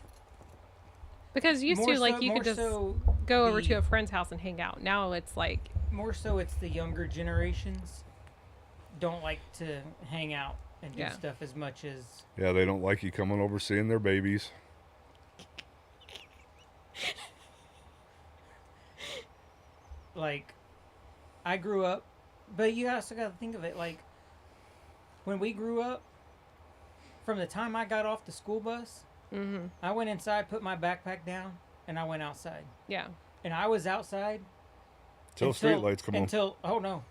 Because used More to, like, so- you more could just so go over the- to a friend's house and hang out. Now it's like, More so, it's the younger generations don't like to hang out and do Yeah. stuff as much as Yeah, they don't like you coming over seeing their babies. like I grew up. But you also got to think of it like when we grew up. From the time I got off the school bus, I went inside, put my backpack down, and I went outside. yeah. And I was outside Till streetlights come on. Until no,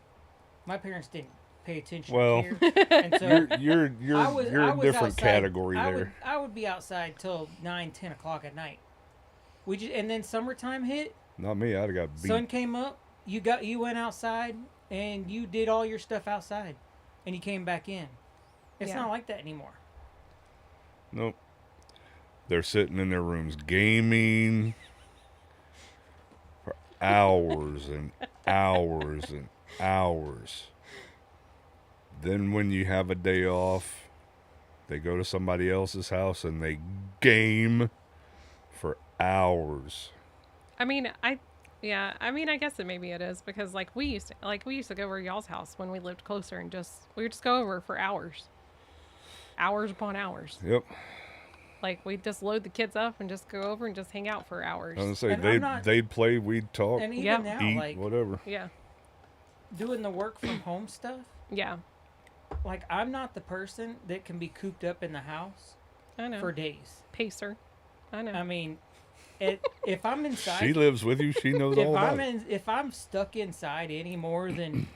my parents didn't pay attention. Well, here. And so You're I was a different outside. category I there. I would be outside till 9, 10 o'clock at night. And then summertime hit. Not me. I'd have got beat. Sun came up. You went outside and you did all your stuff outside, and you came back in. It's Yeah. not like that anymore. Nope. They're sitting in their rooms gaming for hours and hours and hours. Then when you have a day off, they go to somebody else's house and they game for hours. I mean, I guess maybe it is because like we used to go over to y'all's house when we lived closer and we would just go over for hours upon hours. Yep. Like we'd just load the kids up and just go over and just hang out for hours. I was gonna And say I'm not- they'd play, we'd talk, And even Yep. now, eat, like whatever. Yeah, doing the work from home stuff, yeah, like I'm not the person that can be cooped up in the house I know. for days. Pacer, I know. I mean, if I'm inside, She lives with you. She knows all about it. if I'm stuck inside any more than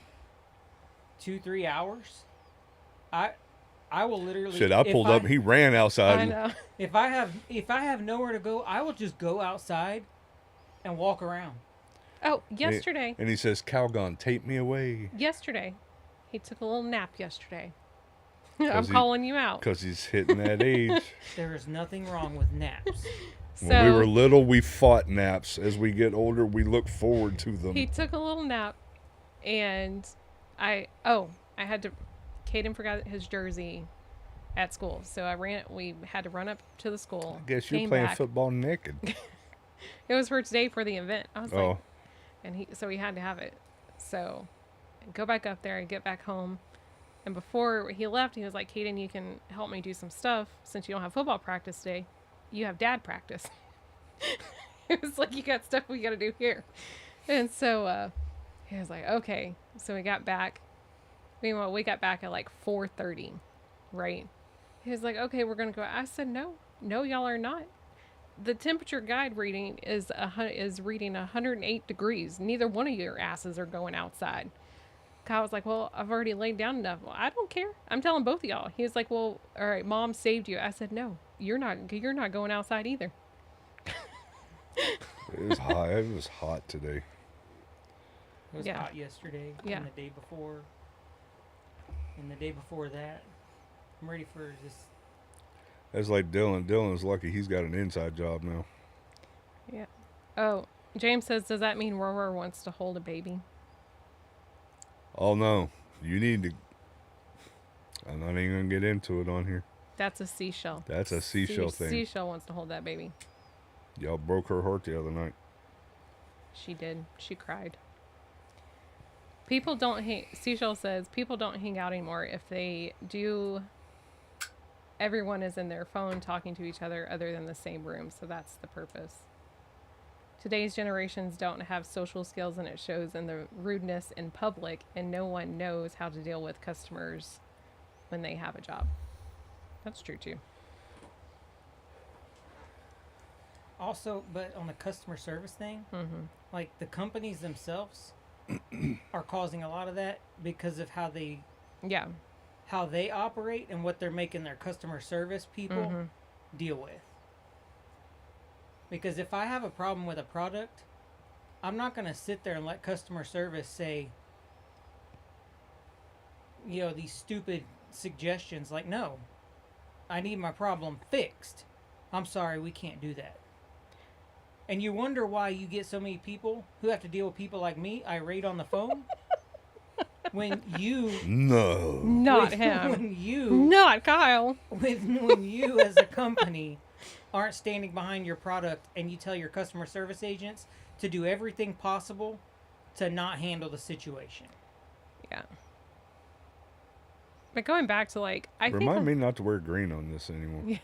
2-3 hours, I will literally. Shit, I pulled up. He ran outside. I know. If I have nowhere to go, I will just go outside and walk around. Oh, yesterday, And he says, Calgon, take me away. he took a little nap yesterday. I'm 'Cause calling you out. Because he's hitting that age. There is nothing wrong with naps. When we So were little, we fought naps. As we get older, we look forward to them. he took a little nap, and I had to. Caden forgot his jersey at school, so we had to run up to the school. I guess you're came playing back. football naked. It was for today for the event. I was Oh. like, and he had to have it. So I go back up there and get back home. And before he left, he was like, Caden, you can help me do some stuff since you don't have football practice today. You have dad practice. It was like, you got stuff we got to do here. And so he was like, okay. So we got back. Meanwhile, we got back at like 4:30, right? He was like, okay, we're going to go. I said, no, y'all are not. The temperature guide reading is reading 108 degrees. Neither one of your asses are going outside. Kyle was like, well, I've already laid down enough. Well, I don't care. I'm telling both of y'all. He was like, well, all right, mom saved you. I said, no, you're not going outside either. It was hot. It was hot today. It was Yeah. hot yesterday Yeah. and the day before. And the day before that. I'm ready for this. That's like Dylan. Dylan's lucky he's got an inside job now. Yeah. Oh, James says, does that mean Roar wants to hold a baby? Oh, no. You need to... I'm not even going to get into it on here. That's a seashell. That's a seashell thing. Seashell wants to hold that baby. Y'all broke her heart the other night. She did. She cried. People don't hang. Seashell says people don't hang out anymore. If they do, everyone is in their phone talking to each other than the same room. So that's the purpose. Today's generations don't have social skills, and it shows in the rudeness in public, and no one knows how to deal with customers when they have a job. That's true too. Also, but on the customer service thing, like the companies themselves are causing a lot of that because of how they Yeah. operate and what they're making their customer service people deal with. Because if I have a problem with a product, I'm not going to sit there and let customer service say, these stupid suggestions like, no, I need my problem fixed. I'm sorry, we can't do that. And you wonder why you get so many people who have to deal with people like me irate on the phone when you No. Not when, him. when you Not Kyle. when you as a company aren't standing behind your product, and you tell your customer service agents to do everything possible to not handle the situation. Yeah. But going back to like, Remind me not to wear green on this anymore.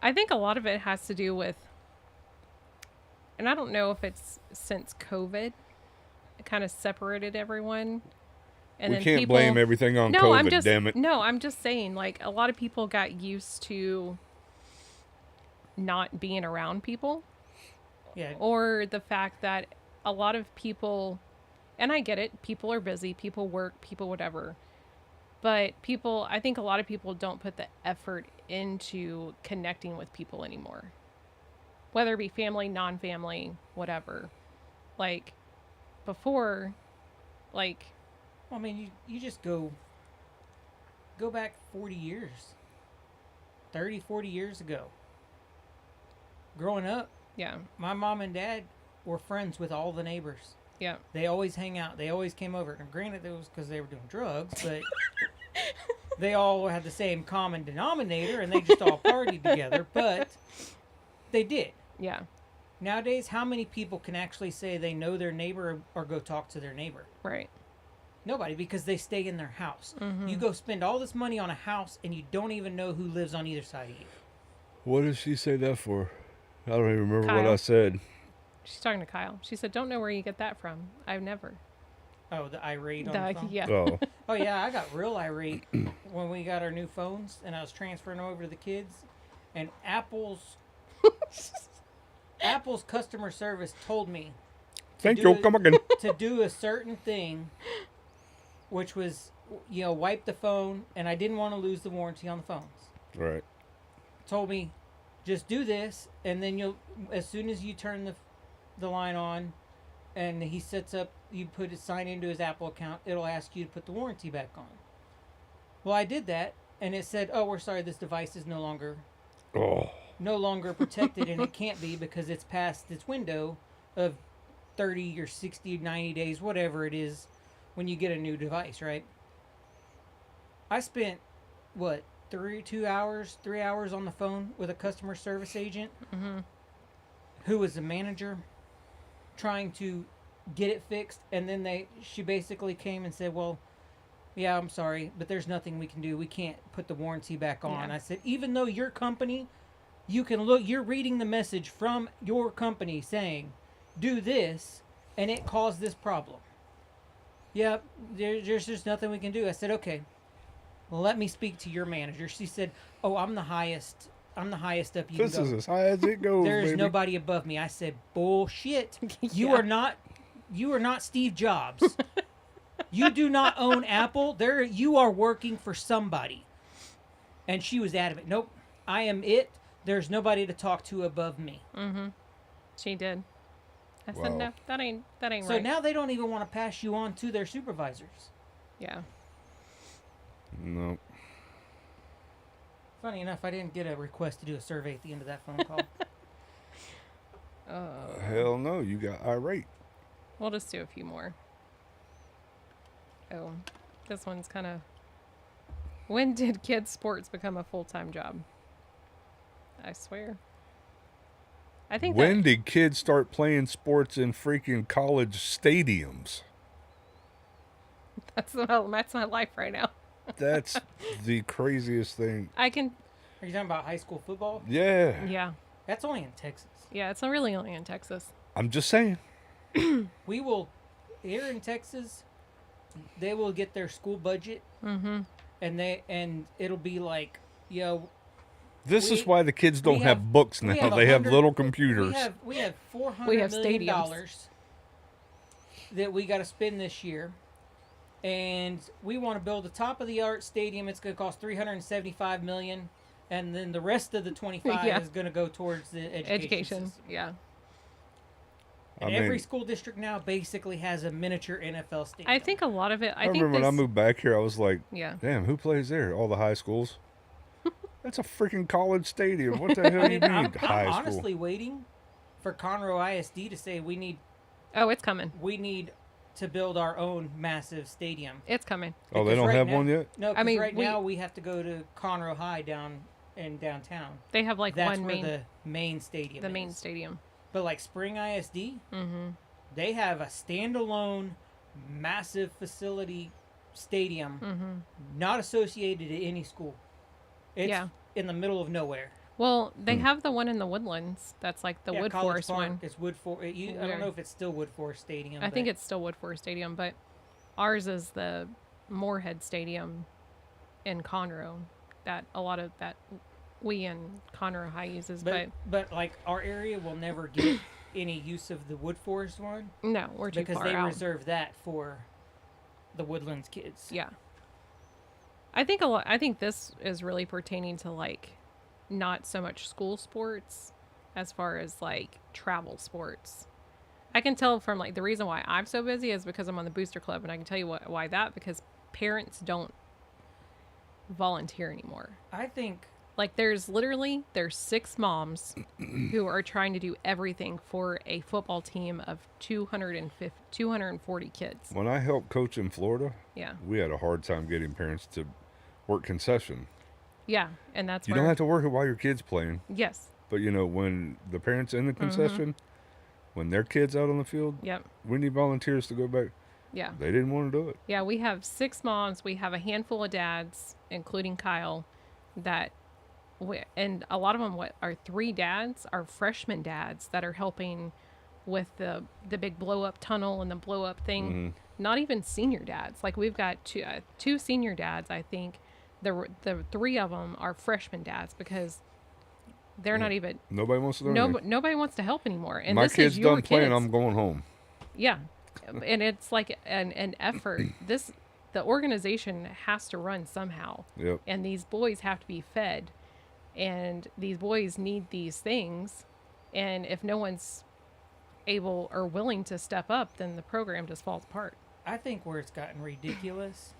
I think a lot of it has to do with, and I don't know if it's since COVID, it kind of separated everyone. And We then can't people, blame everything on no, COVID, I'm just, damn it. No, I'm just saying, like, a lot of people got used to not being around people. Yeah. Or the fact that a lot of people, and I get it, people are busy, people work, people whatever. But I think a lot of people don't put the effort into connecting with people anymore. Whether it be family, non-family, whatever. Like, before, like... I mean, you just go back 40 years. 30, 40 years ago. Growing up, Yeah, my mom and dad were friends with all the neighbors. yeah. They always hang out. They always came over. And granted, it was because they were doing drugs, but they all had the same common denominator, and they just all partied together. But they did. Yeah, Nowadays, how many people can actually say they know their neighbor or go talk to their neighbor? right. Nobody, because they stay in their house. Mm-hmm. You go spend all this money on a house, and you don't even know who lives on either side of you. What did she say that for? I don't even remember what Kyle. I said. She's talking to Kyle. She said, don't know where you get that from. I've never. Oh, the irate on the phone? Yeah. Oh, Oh, yeah, I got real irate when we got our new phones, and I was transferring over to the kids, and Apple's customer service told me thank do you. it. Come again. to do a certain thing, which was, wipe the phone, and I didn't want to lose the warranty on the phones. Right. Told me, just do this, and then as soon as you turn the line on, and he sets up, you sign into his Apple account, it'll ask you to put the warranty back on. Well, I did that, and it said, oh, we're sorry, this device is no longer protected, and it can't be because it's past its window of 30 or 60, 90 days, whatever it is, when you get a new device, right? I spent, 3 hours on the phone with a customer service agent who was a manager trying to get it fixed, and then she basically came and said, well, yeah, I'm sorry, but there's nothing we can do. We can't put the warranty back on. Yeah. I said, even though your company, you can look, you're reading the message from your company saying, do this, and it caused this problem. Yeah, there's just nothing we can do. I said, okay, well, let me speak to your manager. She said, oh, I'm the highest up you This can is go. as high as it goes, There's baby. nobody above me. I said, bullshit. You Yeah. are not Steve Jobs. You do not own Apple. You are working for somebody. And she was adamant. Nope, I am it. There's nobody to talk to above me. Mm-hmm. She did. I Wow. said, no, that ain't So right. now they don't even want to pass you on to their supervisors. Yeah. No. Funny enough, I didn't get a request to do a survey at the end of that phone call. Hell no. You got irate. We'll just do a few more. Oh, this one's kind of... When did kids' sports become a full-time job? I swear. I think When did kids start playing sports in freaking college stadiums? that's my life right now. That's the craziest thing. I can... Are you talking about high school football? Yeah. Yeah. That's only in Texas. Yeah, it's not really only in Texas. I'm just saying. We will, here in Texas, they will get their school budget, and it'll be like, This We- is why the kids don't we have have- books we now. have They have 100 little computers. we have $400 We have million stadiums. that we got to spend this year, and we want to build a top of the art stadium. It's going to cost $375 million, and then the rest of the 25 Yeah. is going to go towards the education. system. Yeah. And I every mean- school district now basically has a miniature NFL stadium. I think a lot of it... I think remember when I this- moved back here, I was like, Yeah. damn, who plays there? All the high schools. That's a freaking college stadium. What the hell I do you mean, mean I'm high school? honestly waiting for Conroe ISD to say we need Oh, it's coming. to build our own massive stadium. It's coming. Oh, they Because don't right have now- one yet? No, I mean, right now we have to go to Conroe High down in downtown. They have like That's one where main, the main stadium the is. main stadium. But like Spring ISD, Mm-hmm. they have a standalone, massive facility stadium, Mm-hmm. not associated to any school. It's Yeah. in the middle of nowhere. Well, they have the one in the Woodlands. That's like the Wood College Forest Park one. is I Yeah. don't know if it's still Wood Forest Stadium. I think but it's still Wood Forest Stadium, but ours is the Moorhead Stadium in Conroe. That a lot of that we in Conroe High uses, but but like our area will never get any use of the Wood Forest one no, we're too because far they out. reserve that for the Woodlands kids. Yeah. I think a lot. I think this is really pertaining to like not so much school sports as far as like travel sports. I can tell from like the reason why I'm so busy is because I'm on the booster club, and I can tell you why that because parents don't volunteer anymore. I think Like there's 6 moms who are trying to do everything for a football team of 240 kids. When I helped coach in Florida, Yeah. we had a hard time getting parents to work concession. Yeah, and that's You where don't have to work it while your kid's playing, yes. but you know when the parents in the Mm-hmm. concession, when their kids out on the field, Yep. we need volunteers to go back. Yeah. They didn't want to do it. Yeah, we have 6 moms. We have a handful of dads, including Kyle, and a lot of them, our 3 dads are freshman dads that are helping with the big blow up tunnel and the blow up thing. Mm-hmm. Not even senior dads. Like we've got 2 senior dads, I think. The 3 of them are freshman dads because they're not even Nobody wants to learn. nobody wants to help anymore. And My this kid's is your done playing. kids. I'm going home. Yeah. And it's like an effort. The organization has to run somehow. Yep. And these boys have to be fed. And these boys need these things. And if no one's able or willing to step up, then the program just falls apart. I think where it's gotten ridiculous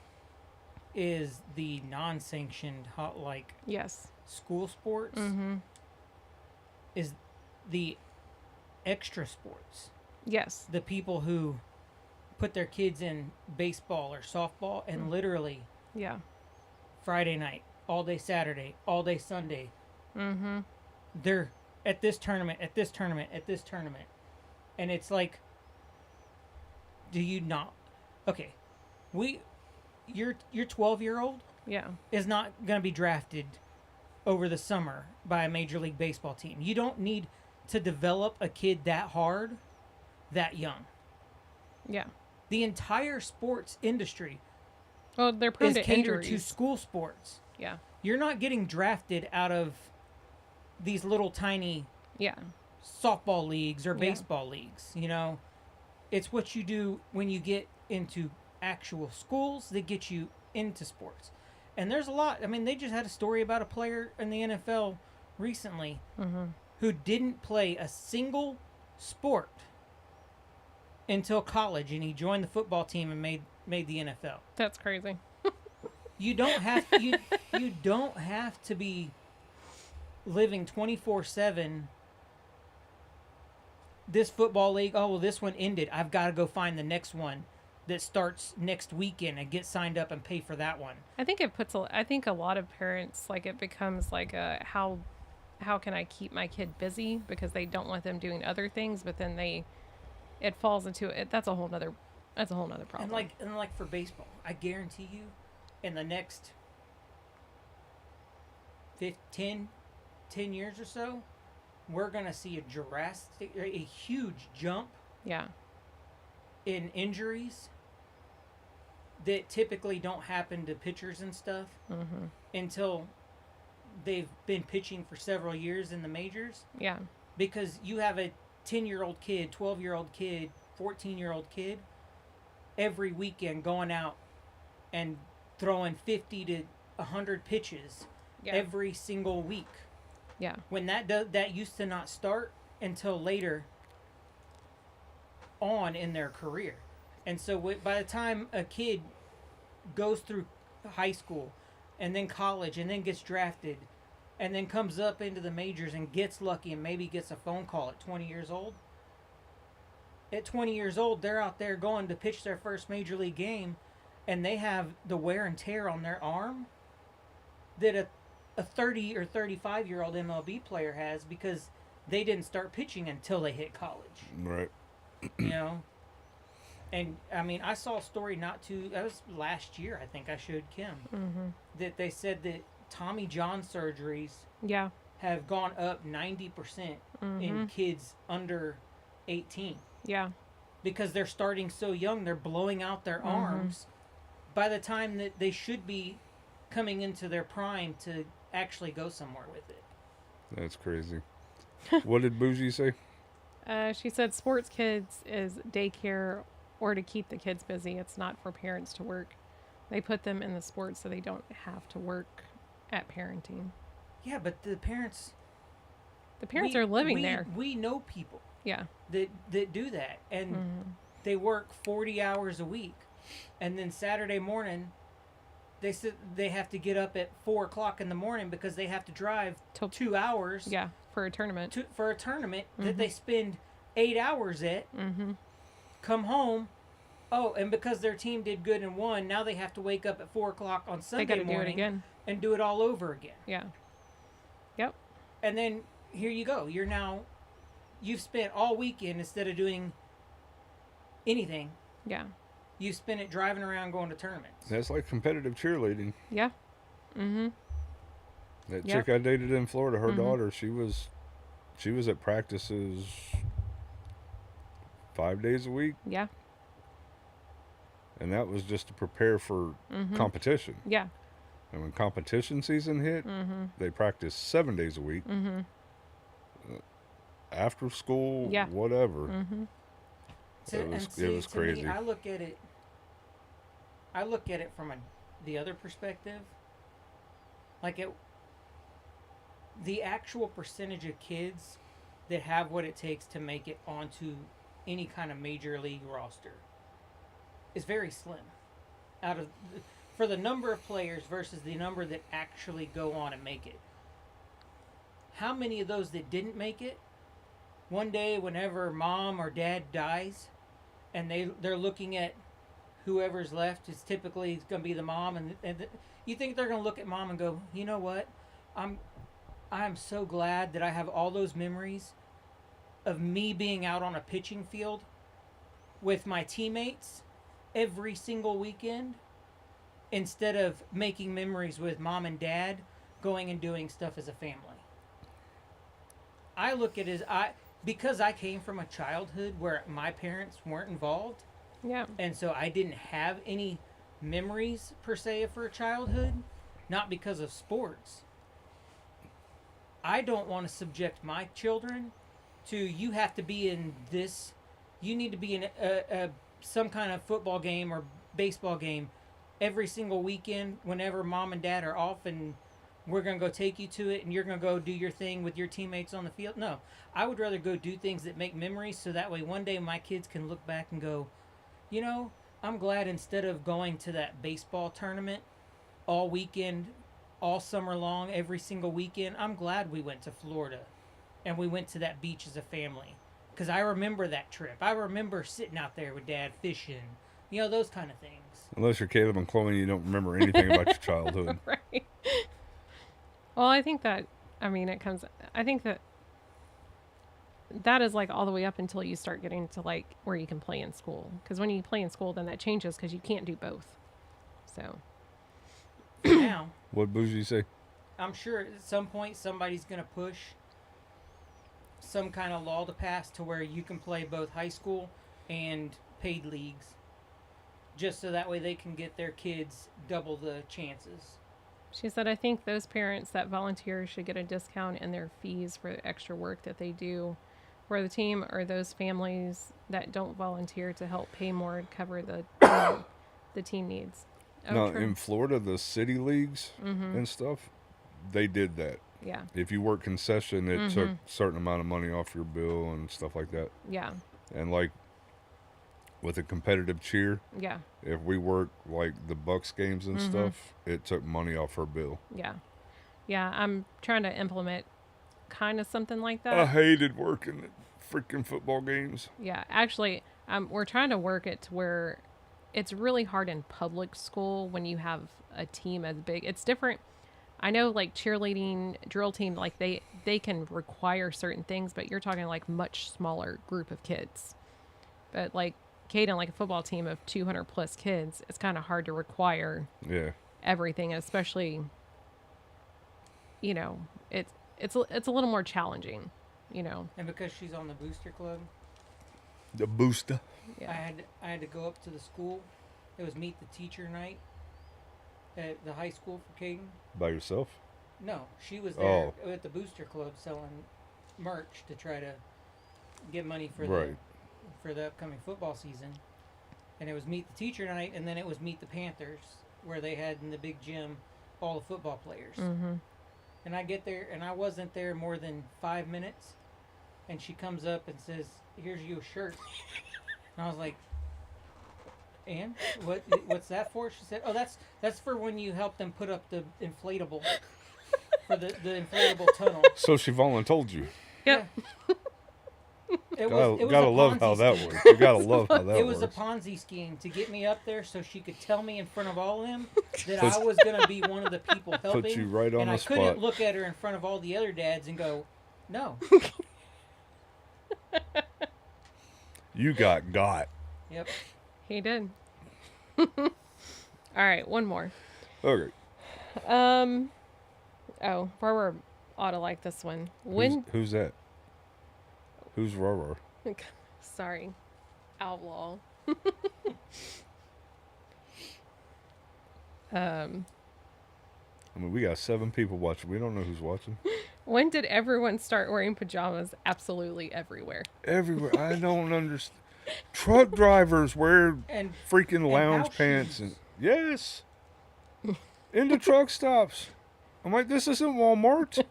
is the non-sanctioned like Yes. school sports Mm-hmm. is the extra sports. Yes. The people who put their kids in baseball or softball and literally Yeah. Friday night, all day Saturday, all day Sunday, Mm-hmm. they're at this tournament, at this tournament, at this tournament. And it's like, do you not? Okay, your 12-year-old Yeah. is not going to be drafted over the summer by a Major League Baseball team. You don't need to develop a kid that hard, that young. Yeah. The entire sports industry Well, they're prone is to catered to injuries. school sports. Yeah. You're not getting drafted out of these little tiny Yeah. softball leagues or Yeah. baseball leagues, you know. It's what you do when you get into actual schools that get you into sports. And there's a lot. I mean, they just had a story about a player in the NFL recently who didn't play a single sport until college, and he joined the football team and made the NFL. That's crazy. You don't have you don't have to be living 24/7. This football league, oh well, this one ended. I've got to go find the next one that starts next weekend and get signed up and pay for that one. I think I think a lot of parents, like, it becomes like a how can I keep my kid busy because they don't want them doing other things, but then it falls into it. That's a whole nother problem. And like for baseball, I guarantee you, in the next 10 years or so, we're gonna see a huge jump yeah. in injuries that typically don't happen to pitchers and stuff until they've been pitching for several years in the majors. Yeah. Because you have a 10-year-old kid, 12-year-old kid, 14-year-old kid every weekend going out and throwing 50 to 100 pitches Yeah. every single week. Yeah. When that used to not start until later on in their career. And so by the time a kid goes through high school and then college and then gets drafted and then comes up into the majors and gets lucky and maybe gets a phone call at 20 years old, at 20 years old, they're out there going to pitch their first major league game, and they have the wear and tear on their arm that a a 30 or 35-year-old MLB player has, because they didn't start pitching until they hit college. Right. You know? And, I mean, I saw a story that was last year, I think I showed Kim, that they said that Tommy John surgeries Yeah. have gone up 90% in kids under 18. Yeah. Because they're starting so young, they're blowing out their arms by the time that they should be coming into their prime to actually go somewhere with it. That's crazy. What did Bougie say? She said sports kids is daycare or to keep the kids busy. It's not for parents to work. They put them in the sports so they don't have to work at parenting. Yeah, but the parents... The parents are living there. We know people Yeah. that do that. And they work 40 hours a week. And then Saturday morning, they have to get up at 4 o'clock in the morning because they have to drive Till- 2 hours Yeah. For a tournament. for a tournament that they spend 8 hours at. Come home. Oh, and because their team did good and won, now they have to wake up at 4 o'clock on They Sunday got to do it morning again. and do it all over again. Yeah. Yep. And then here you go. You've spent all weekend, instead of doing anything, Yeah. you spent it driving around going to tournaments. That's like competitive cheerleading. Yeah. Mm-hmm. That Yep. chick I dated in Florida, her daughter, she was at practices 5 days a week, Yeah. and that was just to prepare for competition. Yeah. And when competition season hit, they practiced 7 days a week. After school, Yeah. whatever. So, It was- and see, it was to me, crazy. I look at it from the other perspective. Like the actual percentage of kids that have what it takes to make it onto any kind of major league roster is very slim. For the number of players versus the number that actually go on and make it. How many of those that didn't make it, one day whenever mom or dad dies, and they're looking at whoever's left, is typically going to be the mom, and you think they're going to look at mom and go, you know what, I'm so glad that I have all those memories of me being out on a pitching field with my teammates every single weekend, instead of making memories with mom and dad going and doing stuff as a family. I look at it as because I came from a childhood where my parents weren't involved, Yeah. and so I didn't have any memories per se for a childhood, not because of sports. I don't want to subject my children to, you have to be in this, you need to be in some kind of football game or baseball game every single weekend whenever mom and dad are off, and we're going to go take you to it and you're going to go do your thing with your teammates on the field. No, I would rather go do things that make memories, so that way one day my kids can look back and go, you know, I'm glad instead of going to that baseball tournament all weekend, all summer long, every single weekend, I'm glad we went to Florida and we went to that beach as a family. Because I remember that trip. I remember sitting out there with Dad fishing. You know, those kind of things. Unless you're Caleb and Chloe, you don't remember anything about your childhood. Right. Well, I think that, I think that is like all the way up until you start getting to like where you can play in school. Because when you play in school, then that changes because you can't do both. So. For now, What Bougie say? I'm sure at some point somebody's going to push some kind of law to pass to where you can play both high school and paid leagues. Just so that way they can get their kids double the chances. She said, I think those parents that volunteer should get a discount in their fees for the extra work that they do for the team, or those families that don't volunteer to help pay more to cover the team needs. Oh, No, true. in Florida, the city leagues and stuff, they did that. Yeah. If you work concession, it took a certain amount of money off your bill and stuff like that. Yeah. And like with a competitive cheer, Yeah. if we work like the Bucks games and stuff, it took money off her bill. Yeah. Yeah. I'm trying to implement kind of something like I that. hated working at freaking football games. Yeah. Actually, we're trying to work it to where it's really hard in public school when you have a team as big. It's different. I know like cheerleading, drill team, like they can require certain things, but you're talking like much smaller group of kids. But like Caden, like a football team of 200 plus kids, it's kind of hard to require Yeah. everything, especially, you know, it's a little more challenging, you know. And because she's on the booster club, The booster. Yeah. I had to go up to the school. It was meet the teacher night at the high school for Caden. By yourself? No, she was there Oh. at the booster club selling merch to try to get money for Right. for the upcoming football season. And it was meet the teacher night, and then it was meet the Panthers, where they had in the big gym all the football players. Mm-hmm. And I get there, and I wasn't there more than 5 minutes, and she comes up and says, "Here's you a shirt." And I was like, "And what's that for?" She said, "Oh, that's for when you help them put up the inflatable for the inflatable tunnel." So she voluntold you. Yep. Yeah. It was Gotta a love how Ponzi that scheme. works. You gotta love how that It was works. a Ponzi scheme to get me up there so she could tell me in front of all of them that Put- I was going to be one of the people helping. Put you right on and the I spot. couldn't look at her in front of all the other dads and go, "No." You got. Yep. He did. All right, one more. Okay. Oh, Barbara ought to like this one. When Who's that? Who's Roro? sorry, outlaw. I mean, we got 7 people watching. We don't know who's watching. When did everyone start wearing pajamas absolutely everywhere? Everywhere. I don't understand. Truck drivers wear And freaking lounge house pants. shoes. And yes. In the truck stops. I'm like, this isn't Walmart.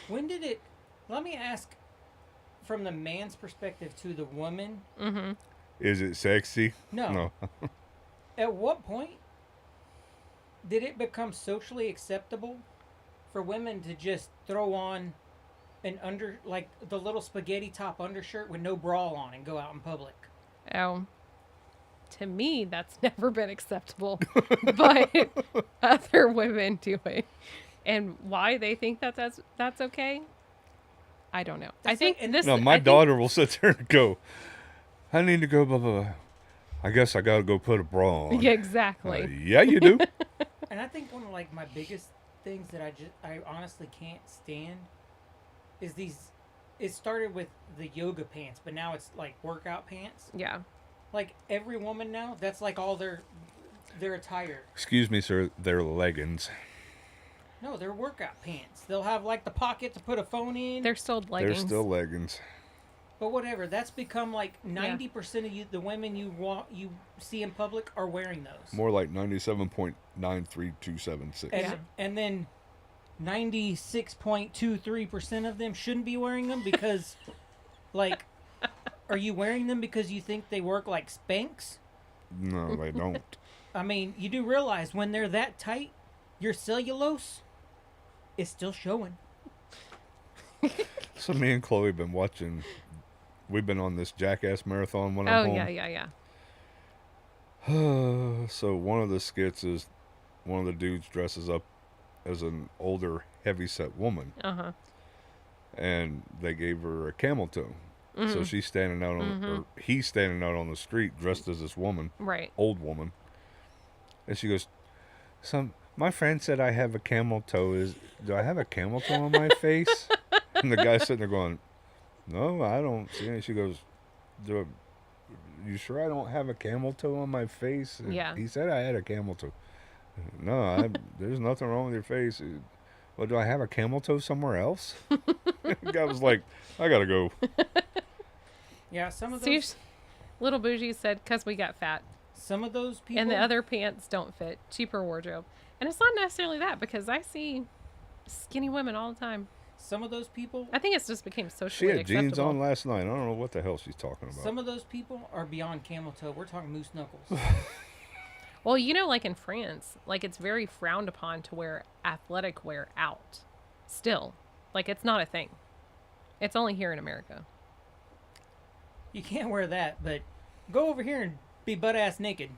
when did it? Let me ask, from the man's perspective to the woman. Mm-hmm. Is it sexy? No. At what point did it become socially acceptable for women to just throw on like the little spaghetti top undershirt with no bra on and go out in public? Oh, to me, that's never been acceptable, but other women do it, and why they think that's okay, I don't know. I That's think like- and this. No, I my think- daughter will sit there and go, I need to go, blah, blah, blah. I guess I got to go put a bra on. Yeah, exactly. Yeah, you do. And I think one of like my biggest things that I honestly can't stand is these. It started with the yoga pants, but now it's like workout pants. Yeah. Like every woman now, that's like all their attire. Excuse me, sir. They're leggings. No, they're workout pants. They'll have like the pocket to put a phone in. They're still leggings. They're still leggings. But whatever, that's become like 90% of the women you see in public are wearing those. More like 97.93276. And, Yeah. and then 96.23% of them shouldn't be wearing them because, like, are you wearing them because you think they work like Spanx? No, they don't. I mean, you do realize when they're that tight, your cellulose is still showing. So me and Chloe been watching. We've been on this Jackass marathon when Oh I'm home. yeah. So one of the skits is one of the dudes dresses up as an older, heavyset woman, Uh-huh. and they gave her a camel toe. So she's standing out on, or he's standing out on the street dressed as this woman, Right. old woman, and she goes, my friend said I have a camel toe. Do I have a camel toe on my face? And the guy's sitting there going, no, I don't see it. She goes, you sure I don't have a camel toe on my face? And Yeah. He said I had a camel toe. No, there's nothing wrong with your face. Well, do I have a camel toe somewhere else? The guy was like, I gotta go. Yeah, some of See, those Little Bougie said, "'Cause we got fat, people and the other pants don't fit. Cheaper wardrobe." And it's not necessarily that, because I see skinny women all the time. some of those people I think it's just became She socially had acceptable. jeans on last night. I don't know what the hell she's talking about. some of those people are beyond camel toe. We're talking moose knuckles. Well, you know, like in France, like it's very frowned upon to wear athletic wear out. Still, like it's not a thing. It's only here in America. You can't wear that, but go over here and be butt ass naked.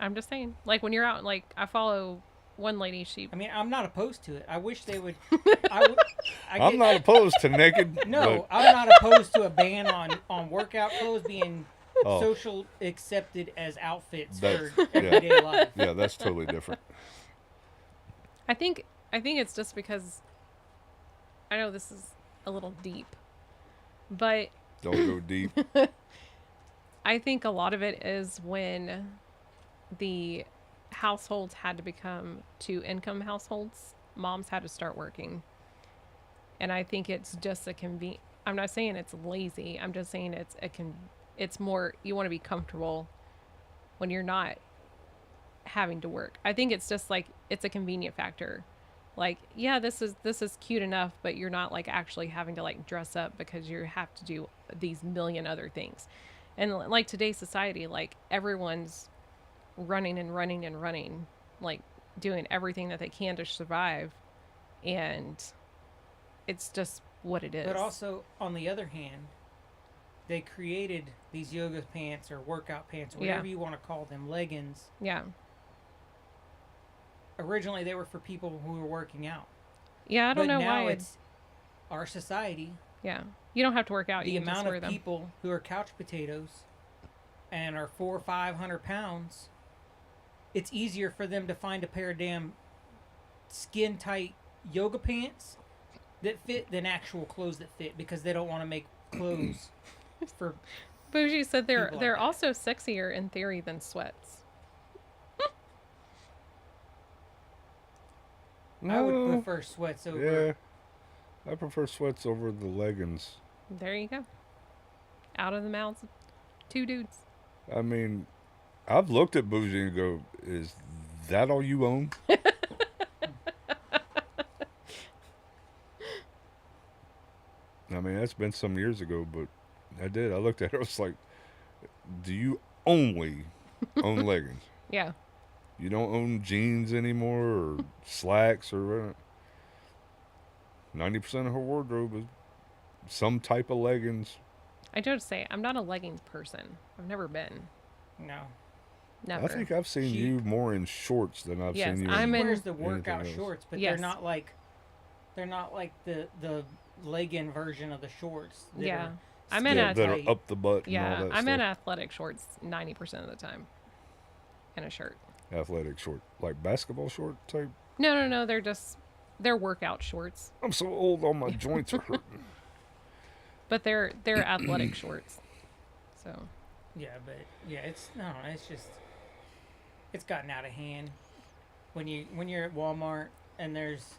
I'm just saying. Like when you're out, like I follow one lady, she I mean, I'm not opposed to it. I wish they would. I would. I'm not opposed to naked. No, but, I'm not opposed to a ban on workout clothes being oh, social accepted as outfits That- for everyday life. yeah, that's totally different. I think it's just because I know this is a little deep, but Don't go deep. I think a lot of it is when the households had to become two-income households. Moms had to start working. And I think it's just I'm not saying it's lazy. I'm just saying it's more, you want to be comfortable when you're not having to work. I think it's just like, it's a convenient factor. Like, yeah, this is cute enough, but you're not like actually having to like dress up because you have to do these million other things. And like today's society, like everyone's running and running and running, like doing everything that they can to survive. And it's just what it is. But also, on the other hand, they created these yoga pants or workout pants, or whatever you want to call them, leggings. Yeah. Originally, they were for people who were working out. Yeah, I don't know now why. It's our society. Yeah. You don't have to work out. The You can just amount wear of them. people who are couch potatoes and are 400 or 500 pounds, it's easier for them to find a pair of damn skin tight yoga pants that fit than actual clothes that fit, because they don't want to make clothes for. Bougie said people like they're that. also sexier in theory than sweats. I would No, prefer sweats over. yeah, I prefer sweats over the leggings. There you go. Out of the mouths of two dudes. I mean, I've looked at Bougie and go, is that all you own? I mean, that's been some years ago, but I did. I looked at her, I was like, do you only own leggings? Yeah. You don't own jeans anymore or slacks or whatever? 90% of her wardrobe is some type of leggings. I do have to say, I'm not a leggings person. I've never been. No. Never. I think I've seen Cheap. you more in shorts than I've Yes, seen you I'm in in- Wears the anything workout else. shorts, but Yes. they're not like the legging version of the shorts. that Yeah. are I'm skin in Yeah, a that tight. are up the butt and Yeah, all that I'm stuff. in athletic shorts 90% of the time. And a shirt. Athletic short, like basketball short type. No, they're workout shorts. I'm so old, all my joints are hurting. But they're athletic shorts. So Yeah, but yeah, it's just it's gotten out of hand. When you're at Walmart and there's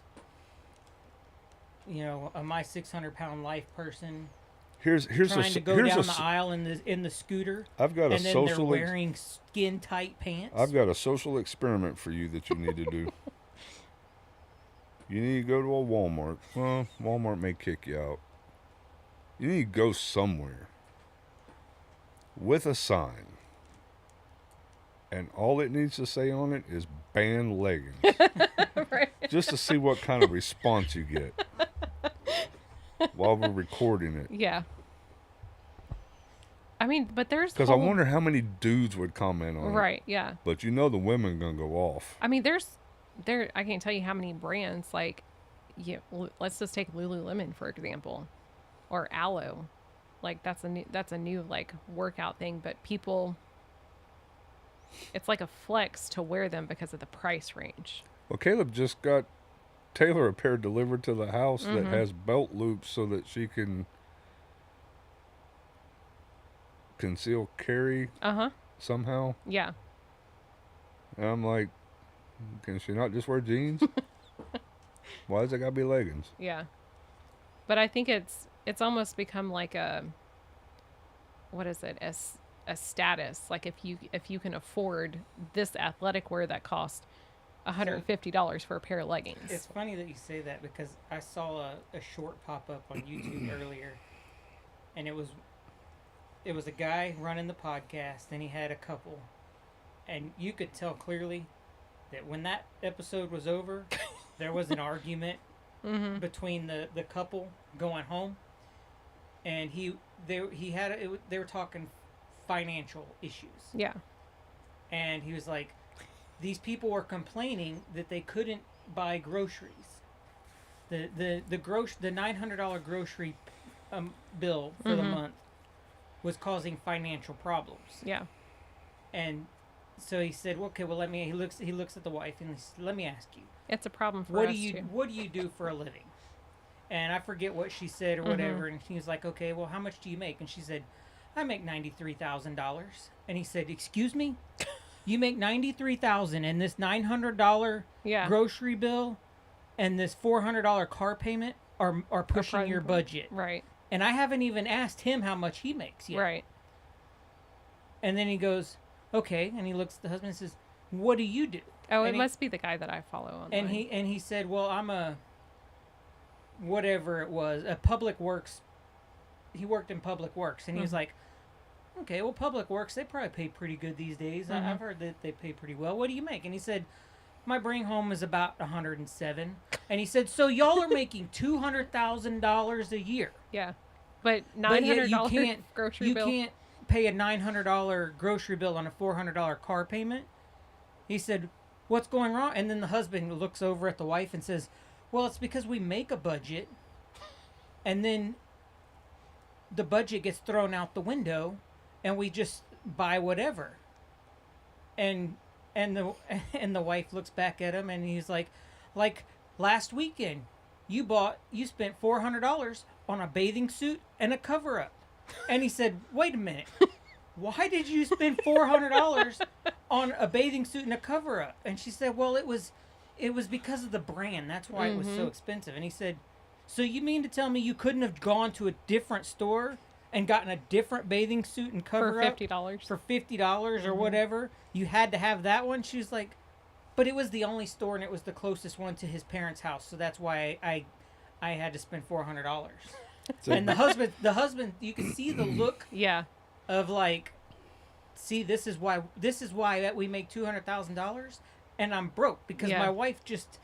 a my 600-pound life person Here's trying to go here's down a the s- aisle in the scooter, I've got a and then they're social wearing skin tight pants. I've got a social experiment for you that you need to do. You need to go to a Walmart. Well, Walmart may kick you out. You need to go somewhere with a sign, and all it needs to say on it is "ban leggings," right. just to see what kind of response you get while we're recording it. Yeah. I mean, but there's Because I whole- wonder how many dudes would comment on it. Right, yeah. But you know the women gonna go off. I mean, I can't tell you how many brands, like, let's just take Lululemon for example, or Aloe, like that's a new like workout thing, but people, it's like a flex to wear them because of the price range. Well, Caleb just got Taylor a pair delivered to the house that Mm-hmm. has belt loops so that she can conceal carry somehow. Yeah, And I'm like, can she not just wear jeans? Why does it gotta be leggings? yeah. But I think it's almost become like a, what is it, a status. Like if you can afford this athletic wear that costs $150 for a pair of leggings. It's funny that you say that, because I saw a short pop up on YouTube earlier, and it was a guy running the podcast, and he had a couple, and you could tell clearly that when that episode was over, there was an argument between the couple going home, and they were talking financial issues, Yeah. and he was like, these people were complaining that they couldn't buy groceries. The $900 grocery bill for the month was causing financial problems. Yeah. And so he said, "Okay, well, let me." He looks at the wife and he said, "Let me ask you, It's a problem for what us do you too. what do you do for a living?" And I forget what she said or whatever. And he was like, "Okay, well, how much do you make?" And she said, "I make $93,000." And he said, "Excuse me, you make $93,000, and this $900 Yeah. grocery bill and this $400 car payment are pushing your budget." Right. And I haven't even asked him how much he makes yet. Right. And then he goes, "Okay," and he looks at the husband and says, "What do you do?" Oh, And it must be the guy that I follow online. And he said, "Well, I'm a whatever it was, a public works." He worked in public works, and he was like, "Okay, well, public works, they probably pay pretty good these days. I've heard that they pay pretty well. What do you make?" And he said, "My bring home is about 107." And he said, "So y'all are making $200,000 a year, Yeah. But but yet $900 grocery you bill. can't pay a $900 grocery bill on a $400 car payment." He said, "What's going wrong?" And then the husband looks over at the wife and says, "Well, it's because we make a budget, and then the budget gets thrown out the window, and we just buy whatever." And the and the wife looks back at him, and he's like last weekend, you spent $400 on a bathing suit and a cover up. And he said, "Wait a minute, why did you spend $400 on a bathing suit and a cover up?" And she said, "Well, it was because of the brand. That's why it was so expensive." And he said, "So you mean to tell me you couldn't have gone to a different store and gotten a different bathing suit and cover For up $50. for $50 or whatever? You had to have that one?" She was like, "But it was the only store and it was the closest one to his parents' house, so that's why I had to spend $400." And the husband, you can see the look Yeah. of like, "See, this is why that we make $200,000 and I'm broke because Yeah. my wife just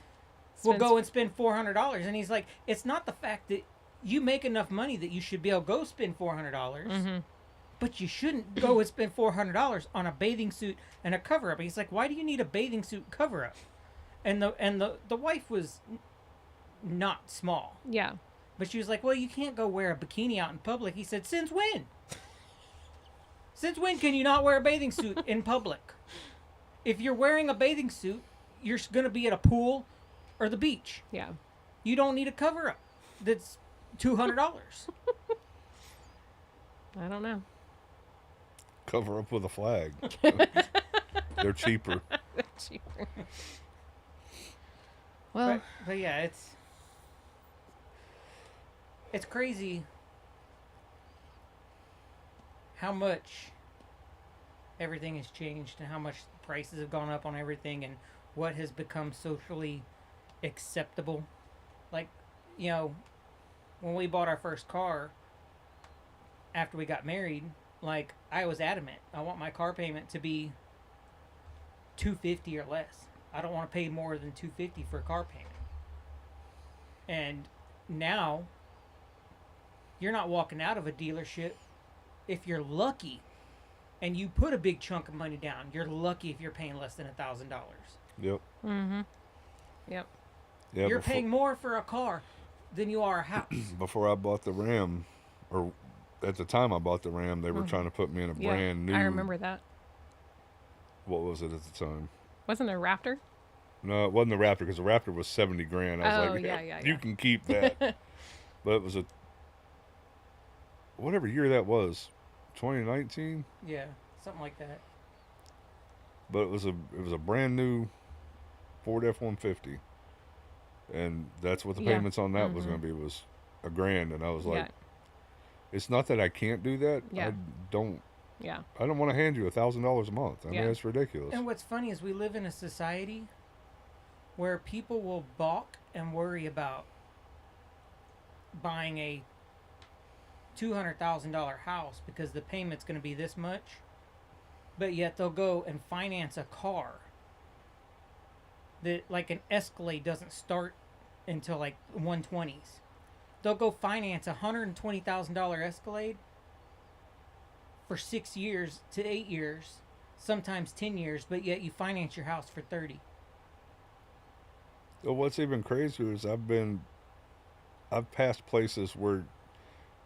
will Spends- go and spend $400." And he's like, "It's not the fact that you make enough money that you should be able to go spend $400, but you shouldn't go and spend $400 on a bathing suit and a cover up." And he's like, "Why do you need a bathing suit cover up?" And the wife was not small. Yeah. But she was like, "Well, you can't go wear a bikini out in public." He said, "Since when? Since when can you not wear a bathing suit in public? If you're wearing a bathing suit, you're going to be at a pool or the beach. Yeah. You don't need a cover-up that's $200. I don't know. Cover up with a flag. They're cheaper. Cheaper. Well, But yeah, it's crazy how much everything has changed and how much prices have gone up on everything and what has become socially acceptable. Like, you know, when we bought our first car after we got married, like, I was adamant. I want my car payment to be $250 or less. I don't want to pay more than $250 for a car payment. And now you're not walking out of a dealership if you're lucky and you put a big chunk of money down. You're lucky if you're paying less than $1,000. Yep. yep. Yeah. You're paying more for a car than you are a house. Before I bought the Ram, or at the time I bought the Ram, they were trying to put me in a Yeah. brand new. I remember that. What was it at the time? Wasn't it a Raptor? No, it wasn't the Raptor because the Raptor was $70,000. I was Oh, like, yeah. you can keep that. But it was whatever year that was, 2019. Yeah, something like that. But it was a brand new Ford F-150, and that's what the Yeah. payments on that was going to be, was $1,000. And I was like, Yeah. it's not that I can't do that. Yeah. I don't Yeah. want to hand you $1,000 a month. I mean, Yeah. it's ridiculous. And what's funny is we live in a society where people will balk and worry about buying a $200,000 house because the payment's going to be this much, but yet they'll go and finance a car that, like, an Escalade doesn't start until like 120s. They'll go finance a $120,000 Escalade for 6 years to 8 years, sometimes 10 years, but yet you finance your house for 30. Well, what's even crazier is I've passed places where,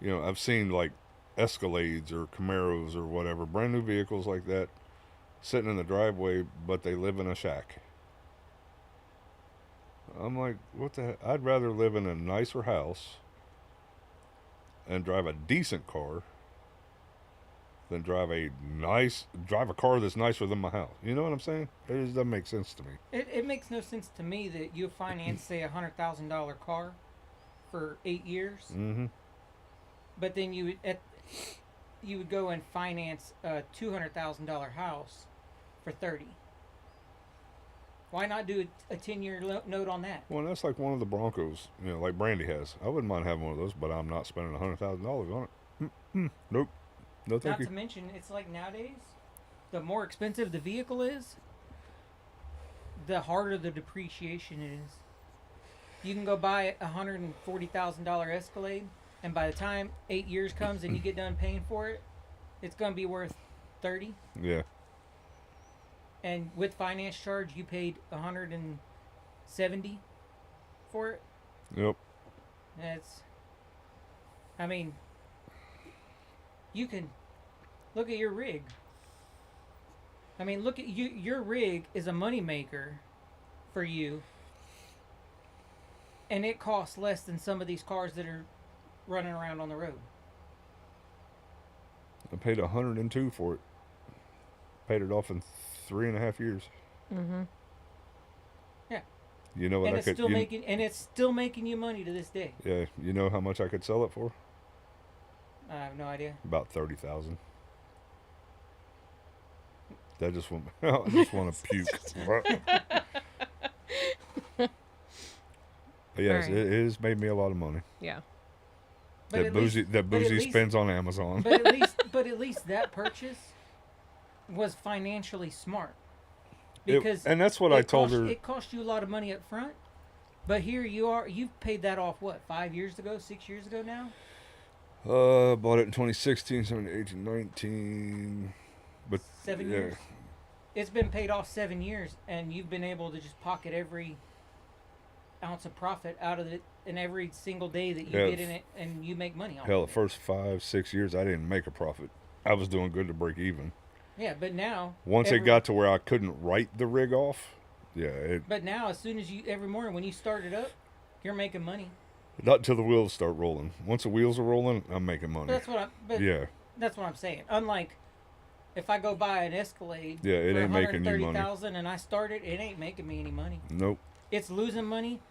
I've seen like Escalades or Camaros or whatever, brand new vehicles like that, sitting in the driveway, but they live in a shack. I'm like, what the heck? I'd rather live in a nicer house and drive a decent car than drive a car that's nicer than my house. You know what I'm saying? It just doesn't make sense to me. It makes no sense to me that you finance, say, $100,000 car for 8 years, Mm-hmm. but then you would go and finance a $200,000 house for 30. Why not do a 10-year note on that? Well, that's like one of the Broncos, like Brandy has. I wouldn't mind having one of those, but I'm not spending $100,000 on it. Nope. No, thank Not you. to mention, it's like nowadays, the more expensive the vehicle is, the harder the depreciation is. You can go buy a $140,000 Escalade, and by the time 8 years comes and you get done paying for it, it's going to be worth 30. Yeah. And with finance charge, you paid 170 for it. Yep. I mean, you can look at your rig. I mean, look at you. Your rig is a moneymaker for you, and it costs less than some of these cars that are running around on the road. I paid $102 for it. Paid it off in 3.5 years. Mm-hmm. Yeah. You know what And I it's could? still making you money to this day. Yeah. You know how much I could sell it for? I have no idea. About 30,000. I just want to puke. But yes, Alright. it has made me a lot of money. Yeah. But at least- but at Boozy least- spends on Amazon. But at least that purchase was financially smart. Because and that's what I told her. It cost you a lot of money up front, but here you've paid that off, what, 5 years ago, 6 years ago now? Bought it in 2016, 17, 18, 19. But 7 years. It's been paid off 7 years, and you've been able to just pocket every ounce of profit out of it in every single day that you get in it, and you make money off Hell, of the it. first 5-6 years I didn't make a profit. I was doing good to break even. Yeah, but now Once it got to where I couldn't write the rig off, But now, as soon as every morning when you start it up, you're making money. not till the wheels start rolling. Once the wheels are rolling, I'm making money. That's what That's what I'm saying. Unlike if I go buy an Escalade it for ain't making you money. $130,000 and I start it, it ain't making me any money. Nope. It's losing money.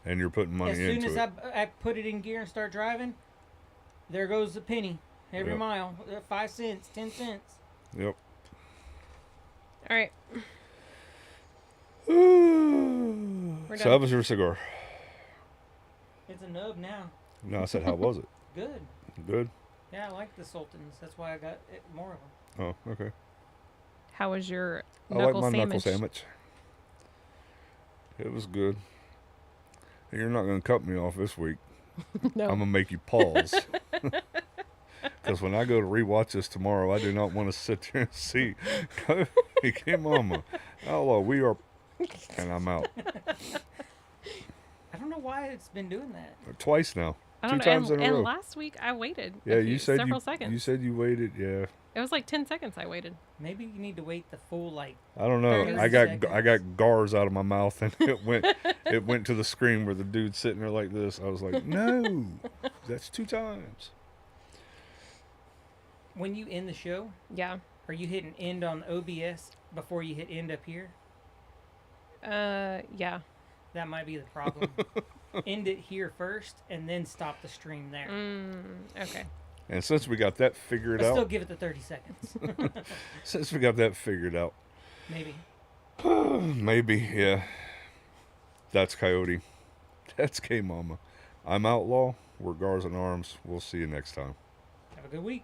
And you're putting money As into soon as it. I put it in gear and start driving, there goes a penny every Yep. mile. 5 cents, 10 cents. Yep. All right. So how was your cigar? It's a nub now. No, I said how was it? Good. Good? Yeah, I like the Sultans. That's why I got more of them. Oh, okay. How was your I like knuckle my sandwich? knuckle sandwich. It was good. You're not going to cut me off this week. No. I'm going to make you pause. Because when I go to rewatch this tomorrow, I do not want to sit there and see. Hey, mama. Outlaw, we are. And I'm out. I don't know why it's been doing that. Twice now. I 2 don't know. times in a And row. last week I waited. Yeah, you said several seconds. You said you waited. Yeah. It was like 10 seconds I waited. Maybe you need to wait the full, like, I don't know. 30 I got seconds. Gars out of my mouth, and it went to the screen where the dude's sitting there like this. I was like, no, that's 2 times. when you end the show, Yeah. are you hitting end on OBS before you hit end up here? Yeah. That might be the problem. End it here first, and then stop the stream there. Okay. And since we got that figured But still out, give it the 30 seconds. since we got that figured out, Maybe. maybe, yeah. That's Coyote. That's K Mama. I'm Outlaw. We're Gars and Arms. We'll see you next time. Have a good week.